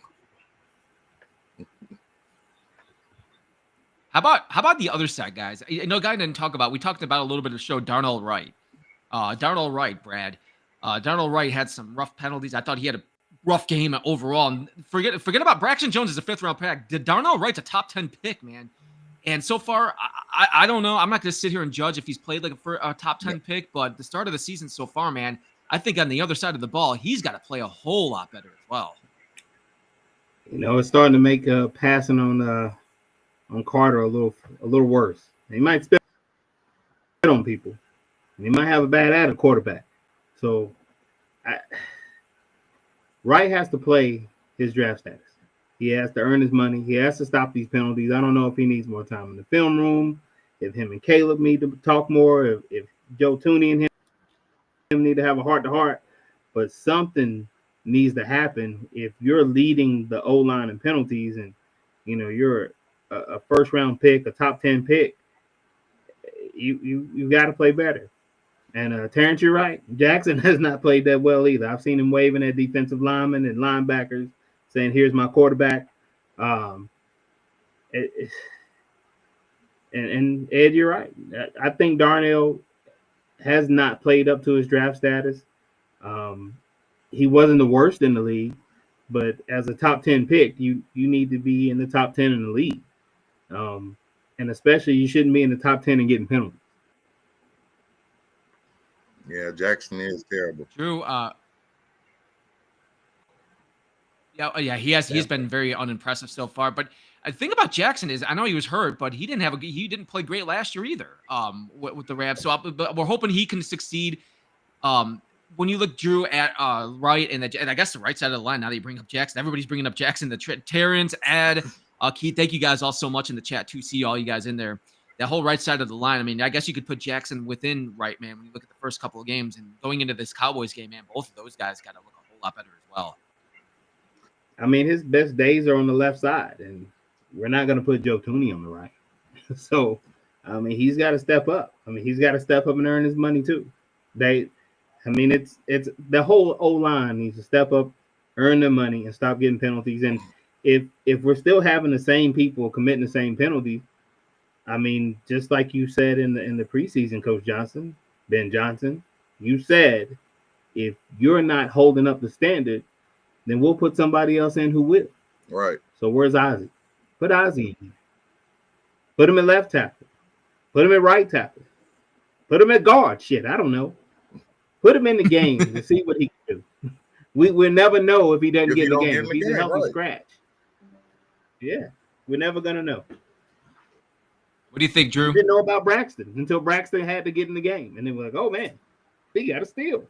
How about the other side, guys? I know a guy didn't talk about. We talked about a little bit of the show. Darnell Wright, Brad. Darnell Wright had some rough penalties. I thought he had a rough game overall. And forget about Braxton Jones as a 5th-round pick. Darnell Wright's a top 10 pick, man. And so far, I don't know. I'm not going to sit here and judge if he's played like a top 10 pick, but the start of the season so far, man, I think on the other side of the ball, he's got to play a whole lot better as well. It's starting to make passing on Carter a little worse. He might spit on people, and he might have a bad attitude quarterback. So, Wright has to play his draft status. He has to earn his money. He has to stop these penalties. I don't know if he needs more time in the film room, if him and Caleb need to talk more, if Joe Tooney and him need to have a heart-to-heart, but something needs to happen if you're leading the O-line in penalties and, you're a first-round pick, a top 10 pick. You got to play better. And Terrence, you're right. Jackson has not played that well either. I've seen him waving at defensive linemen and linebackers, saying, "Here's my quarterback." And Ed, you're right. I think Darnell has not played up to his draft status. He wasn't the worst in the league, but as a top 10 pick, you need to be in the top 10 in the league. And especially you shouldn't be in the top 10 and getting penalties. Yeah, Jackson is terrible. Drew, Yeah, he's been very unimpressive so far. But the thing about Jackson is, I know he was hurt, but he didn't play great last year either. With the Rams, but we're hoping he can succeed. When you look, Drew, at right and I guess the right side of the line, now that you bring up Jackson, everybody's bringing up Jackson. Terrence, Ed, Keith, thank you guys all so much in the chat too. See all you guys in there. That whole right side of the line. I mean, I guess you could put Jackson within right, man. When you look at the first couple of games and going into this Cowboys game, man, both of those guys got to look a whole lot better as well. I mean, his best days are on the left side, and we're not going to put Joe Thuney on the right. So, I mean, he's got to step up. I mean, he's got to step up and earn his money too. It's the whole O-line needs to step up, earn their money, and stop getting penalties. And if we're still having the same people committing the same penalties, I mean, just like you said in the preseason, Coach Johnson, Ben Johnson, you said if you're not holding up the standard, then we'll put somebody else in who will. Right. So where's Ozzie? Put Ozzie in. Put him at left tackle. Put him at right tackle. Put him at guard. Shit, I don't know. Put him in the game to see what he can do. We'll never know if he doesn't get in the game. If he's a healthy scratch. Yeah, we're never going to know. What do you think, Drew? We didn't know about Braxton until Braxton had to get in the game. And then we're like, oh, man, he got to steal.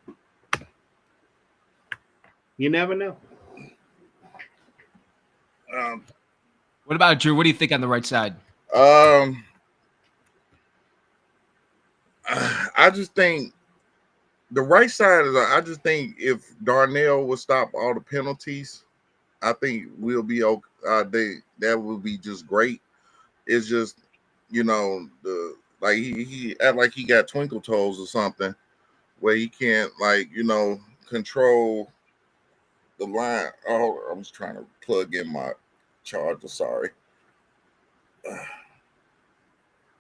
You never know. What about Drew? What do you think on the right side? I just think the right side is. I just think if Darnell would stop all the penalties, I think we'll be okay. That would be just great. It's just, the he act like he got twinkle toes or something, where he can't control the line. Oh, I was trying to plug in my charger. Sorry.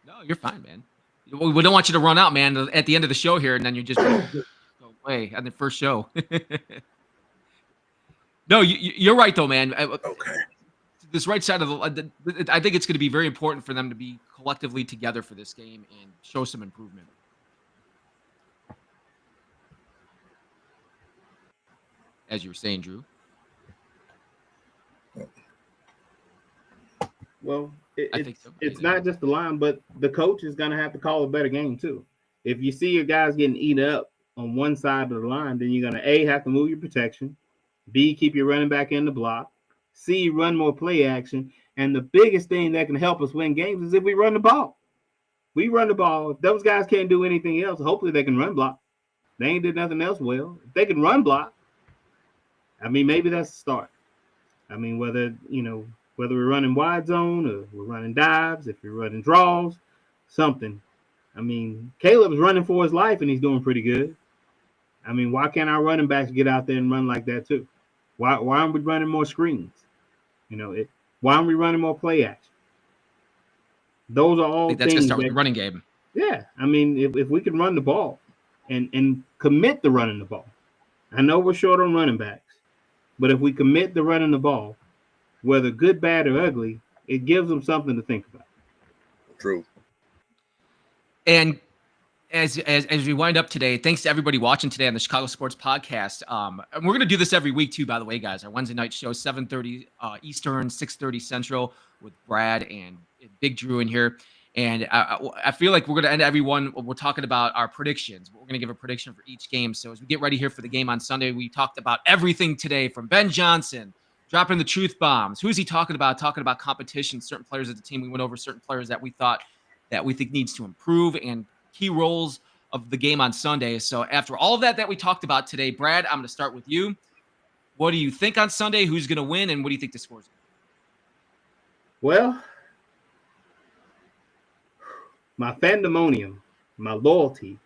No, you're fine, man. We don't want you to run out, man, at the end of the show here, and then you just go away on the first show. No, you're right, though, man. Okay. This right side of I think it's going to be very important for them to be collectively together for this game and show some improvement. As you were saying, Drew. Well, I think so. It's not just the line, but the coach is going to have to call a better game too. If you see your guys getting eaten up on one side of the line, then you're going to A, have to move your protection, B, keep your running back in the block, C, run more play action. And the biggest thing that can help us win games is if we run the ball. We run the ball. If those guys can't do anything else, hopefully they can run block. They ain't did nothing else well. If they can run block, I mean, maybe that's the start. I mean, whether we're running wide zone or we're running dives, if you're running draws, something. I mean, Caleb's running for his life and he's doing pretty good. I mean, why can't our running backs get out there and run like that too? Why aren't we running more screens? Why aren't we running more play action? Those are all I think that's things. That's going to start with the running game. Yeah. I mean, if we can run the ball and commit to running the ball. I know we're short on running backs, but if we commit to running the ball, whether good, bad, or ugly, it gives them something to think about. True. And as we wind up today, thanks to everybody watching today on the Chicago Sports Podcast. And we're going to do this every week too, by the way, guys. Our Wednesday night show, 7:30 Eastern, 6:30 Central, with Brad and Big Drew in here. And I feel like we're going to end everyone. We're talking about our predictions. We're going to give a prediction for each game. So as we get ready here for the game on Sunday, we talked about everything today, from Ben Johnson dropping the truth bombs. Who is he talking about? Talking about competition, certain players of the team. We went over certain players that we think needs to improve, and key roles of the game on Sunday. So after all of that we talked about today, Brad, I'm going to start with you. What do you think on Sunday? Who's going to win, and what do you think the score is going to be? Well, my fandemonium, my loyalty,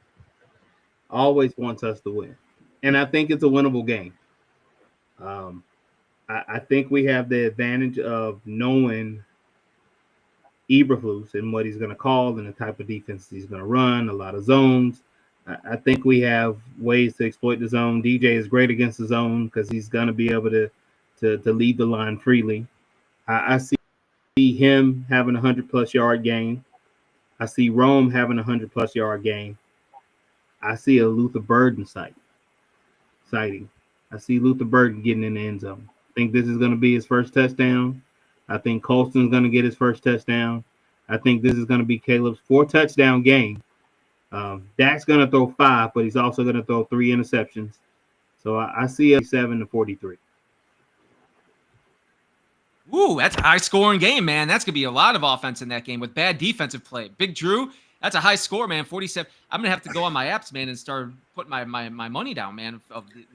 always wants us to win. And I think it's a winnable game. I think we have the advantage of knowing Eberflus and what he's going to call and the type of defense he's going to run, a lot of zones. I think we have ways to exploit the zone. DJ is great against the zone because he's going to be able to lead the line freely. I see him having a 100-plus yard game. I see Rome having a 100-plus yard game. I see a Luther Burden sighting. I see Luther Burden getting in the end zone. think this is going to be his first touchdown. I think Colston's going to get his first touchdown. I think this is going to be Caleb's 4-touchdown game. Dak's going to throw 5, but he's also going to throw 3 interceptions. So I see a 7-43. Ooh, that's a high-scoring game, man. That's going to be a lot of offense in that game with bad defensive play. Big Drew, that's a high score, man. 47. I'm going to have to go on my apps, man, and start putting my money down, man.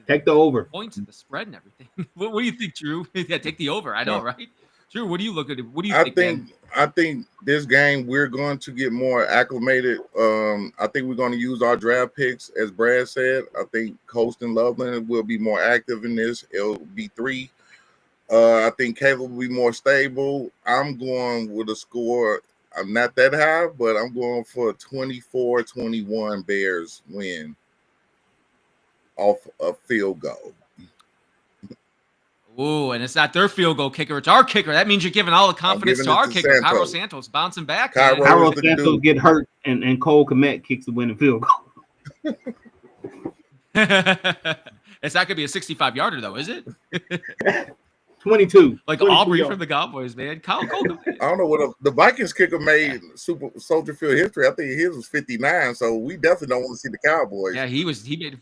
Take the over. Points and the spread and everything. What do you think, Drew? Yeah, take the over. I know, right? Drew, what do you look at? What do you think? I think this game we're going to get more acclimated. I think we're going to use our draft picks, as Brad said. I think Colston Loveland will be more active in this. It'll be 3. I think Caleb will be more stable. I'm going with a score. I'm not that high, but I'm going for a 24-21 Bears win off a field goal. Ooh, and it's not their field goal kicker. It's our kicker. That means you're giving all the confidence to our kicker, Cairo Santos, bouncing back. Cairo Santos get hurt, and Cole Kmet kicks the winning field goal. It's not going to be a 65-yarder, though, is it? 22. Like Aubrey from the Cowboys, man. Cole I don't know what the Vikings kicker made Super Soldier Field history. I think his was 59, so we definitely don't want to see the Cowboys. Yeah, he made.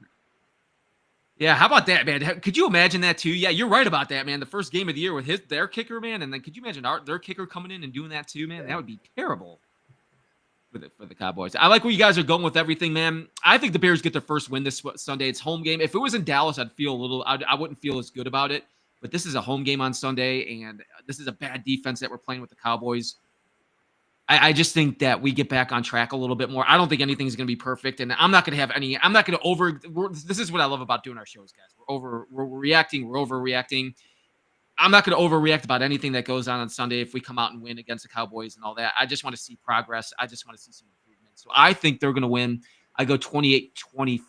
Yeah, how about that, man? Could you imagine that too? Yeah, you're right about that, man. The first game of the year with their kicker, man, and then could you imagine their kicker coming in and doing that too, man? That would be terrible for the Cowboys. I like where you guys are going with everything, man. I think the Bears get their first win this Sunday. It's home game. If it was in Dallas, I'd feel a little. I wouldn't feel as good about it. But this is a home game on Sunday, and this is a bad defense that we're playing with the Cowboys. I just think that we get back on track a little bit more. I don't think anything's going to be perfect, and I'm not going to have any. I'm not going to this is what I love about doing our shows, guys. We're overreacting. I'm not going to overreact about anything that goes on Sunday if we come out and win against the Cowboys and all that. I just want to see progress. I just want to see some improvement. So I think they're going to win. I go 28-24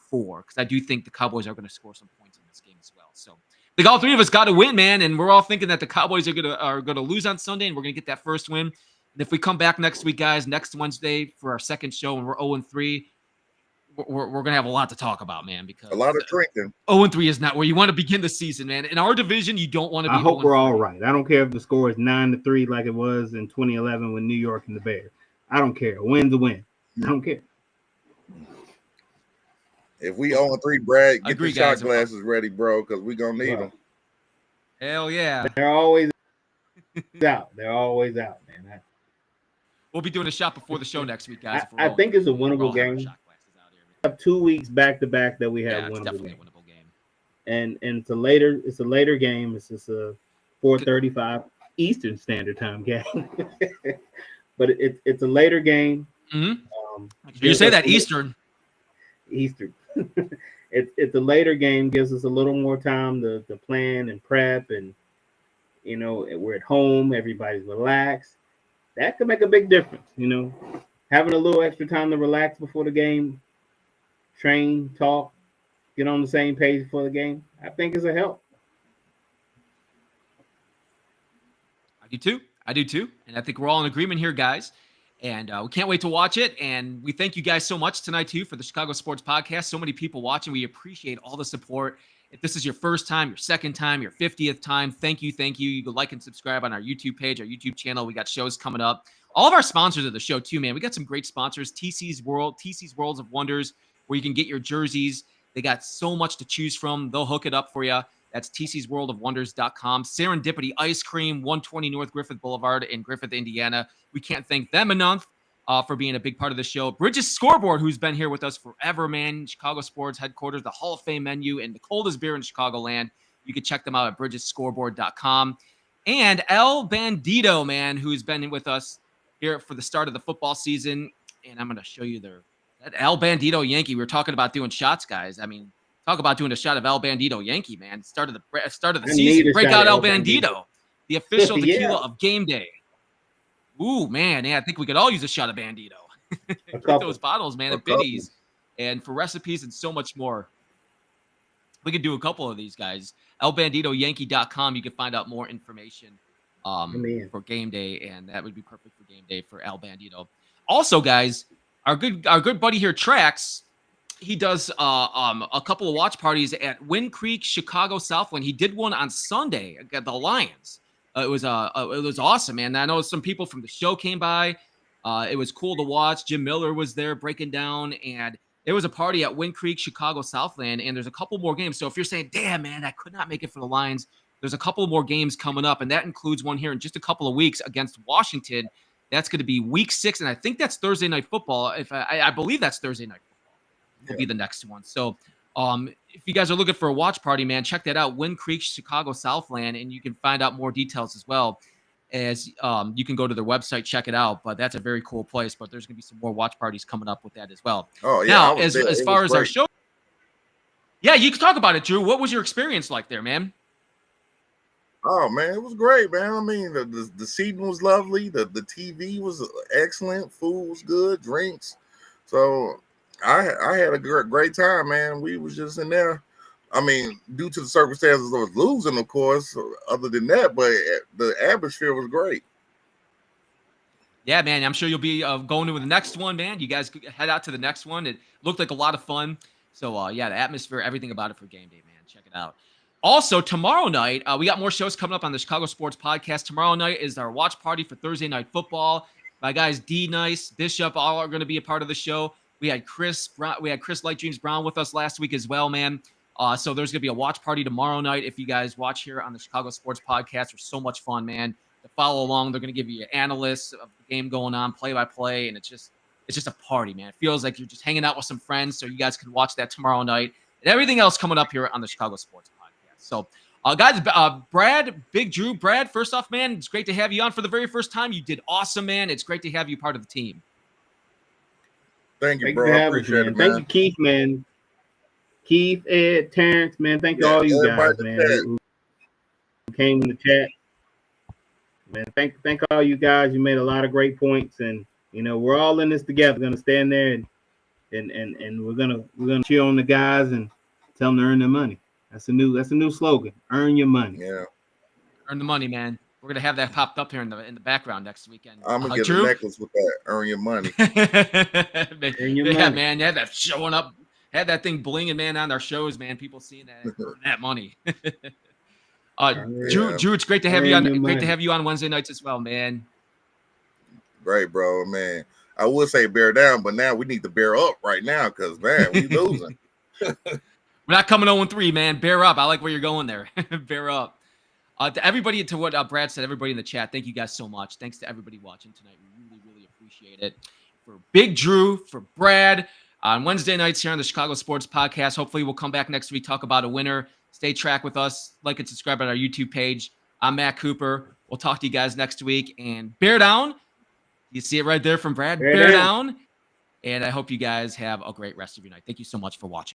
because I do think the Cowboys are going to score some points in this game as well. So I think all 3 of us got to win, man, and we're all thinking that the Cowboys are going to lose on Sunday, and we're going to get that first win. And if we come back next week, guys, next Wednesday for our second show, and we're 0-3, we're going to have a lot to talk about, man, because a lot of drinking. 0-3 is not where you want to begin the season, man. In our division, you don't want to be. I hope we're all right. I don't care if the score is 9-3 like it was in 2011 with New York and the Bears. I don't care. A win's a win. I don't care. If we 0-3, Brad, get the shot guys. glasses ready, bro, because we're going to need them. Hell yeah. They're always out. They're always out, man. We'll be doing a shot before the show next week, guys. I think it's a winnable game. We have 2 weeks back-to-back that we have winnable definitely game. A winnable game. And it's a later game. It's just a 4:35 Eastern Standard Time game. But it's a later game. Mm-hmm. You say that Eastern. It's a later game, gives us a little more time to plan and prep, and we're at home, everybody's relaxed. That could make a big difference, having a little extra time to relax before the game, train, talk, get on the same page before the game. I think is a help. I do too. And I think we're all in agreement here, guys. And we can't wait to watch it. And we thank you guys so much tonight, too, for the Chicago Sports Podcast. So many people watching. We appreciate all the support. If this is your first time, your second time, your 50th time, thank you. You can like and subscribe on our YouTube page, our YouTube channel. We got shows coming up. All of our sponsors of the show, too, man. We got some great sponsors. TC's Worlds of Wonders, where you can get your jerseys. They got so much to choose from. They'll hook it up for you. That's tcsworldofwonders.com. Serendipity Ice Cream, 120 North Griffith Boulevard in Griffith, Indiana. We can't thank them enough for being a big part of the show. Bridges Scoreboard, who's been here with us forever, man. Chicago Sports headquarters, the Hall of Fame menu, and the coldest beer in Chicagoland. You can check them out at bridgesscoreboard.com. And El Bandito, man, who's been with us here for the start of the football season. And I'm going to show you that El Bandito Yankee. We were talking about doing shots, guys. I mean, talk about doing a shot of El Bandito Yankee, man. Start of the season. Break out El Bandito, the official tequila of game day. Ooh, man. Yeah, I think we could all use a shot of Bandito. Drink those bottles, man, at Biddy's. And for recipes and so much more, we could do a couple of these, guys. ElBanditoYankee.com. You can find out more information for game day, and that would be perfect for game day for El Bandito. Also, guys, our good buddy here, Trax, he does a couple of watch parties at Wind Creek, Chicago Southland. He did one on Sunday at the Lions. It was awesome, man. I know some people from the show came by. It was cool to watch. Jim Miller was there breaking down, and it was a party at Wind Creek, Chicago Southland. And there's a couple more games. So if you're saying, "Damn, man, I could not make it for the Lions," there's a couple more games coming up, and that includes one here in just a couple of weeks against Washington. That's going to be week 6, and I think that's Thursday Night Football. If I believe that's Thursday Night Football will be the next one. So if you guys are looking for a watch party, man, check that out. Wind Creek, Chicago Southland, and you can find out more details as well. As you can go to their website, check it out. But that's a very cool place. But there's going to be some more watch parties coming up with that as well. Oh, yeah. Now, as far as our show, yeah, you can talk about it, Drew. What was your experience like there, man? Oh man, it was great, man. I mean, the seating was lovely. The TV was excellent. Food was good. Drinks. So I had a great time, man. We was just in there. I mean, due to the circumstances of losing, of course. Other than that, but the atmosphere was great. Yeah, man. I'm sure you'll be going to the next one, man. You guys head out to the next one. It looked like a lot of fun. So yeah, the atmosphere, everything about it for game day, man. Check it out. Also, tomorrow night, we got more shows coming up on the Chicago Sports Podcast. Tomorrow night is our watch party for Thursday Night Football. My guys D Nice, Bishop, all are going to be a part of the show. We had Chris Light Dreams Brown with us last week as well, man. So there's going to be a watch party tomorrow night. If you guys watch here on the Chicago Sports Podcast, there's so much fun, man. To follow along, they're going to give you analysts of the game going on, play-by-play, and it's just a party, man. It feels like you're just hanging out with some friends, so you guys can watch that tomorrow night. And everything else coming up here on the Chicago Sports Podcast. So, guys, Brad, Big Drew, Brad, first off, man, it's great to have you on for the very first time. You did awesome, man. It's great to have you part of the team. Thank you, Thank bro. you for I having us, appreciate man. it, man. Thank you, Keith, man. Keith, Ed, Terrence, man. Thank you all you guys, man, who came in the chat. Man, thank all you guys. You made a lot of great points, and you know we're all in this together. We're gonna stand there and we're gonna cheer on the guys and tell them to earn their money. That's a new slogan. Earn your money. Yeah. Earn the money, man. We're gonna have that popped up here in the background next weekend. I'm gonna get a necklace with that. Earn your money. Earn your money. Man. Had that showing up, had that thing blinging, man, on our shows, man. People seeing that, earn that money. Drew, it's great to have you on. Great to have you on Wednesday nights as well, man. Great, bro, man. I would say bear down, but now we need to bear up right now because man, we losing. We're not coming 0-3, man. Bear up. I like where you're going there. Bear up. To everybody, to what Brad said, everybody in the chat, thank you guys so much. Thanks to everybody watching tonight. We really, really appreciate it. For Big Drew, for Brad, on Wednesday nights here on the Chicago Sports Podcast. Hopefully we'll come back next week, talk about a winner. Stay track with us. Like and subscribe on our YouTube page. I'm Matt Cooper. We'll talk to you guys next week. And bear down. You see it right there from Brad. Bear down. And I hope you guys have a great rest of your night. Thank you so much for watching.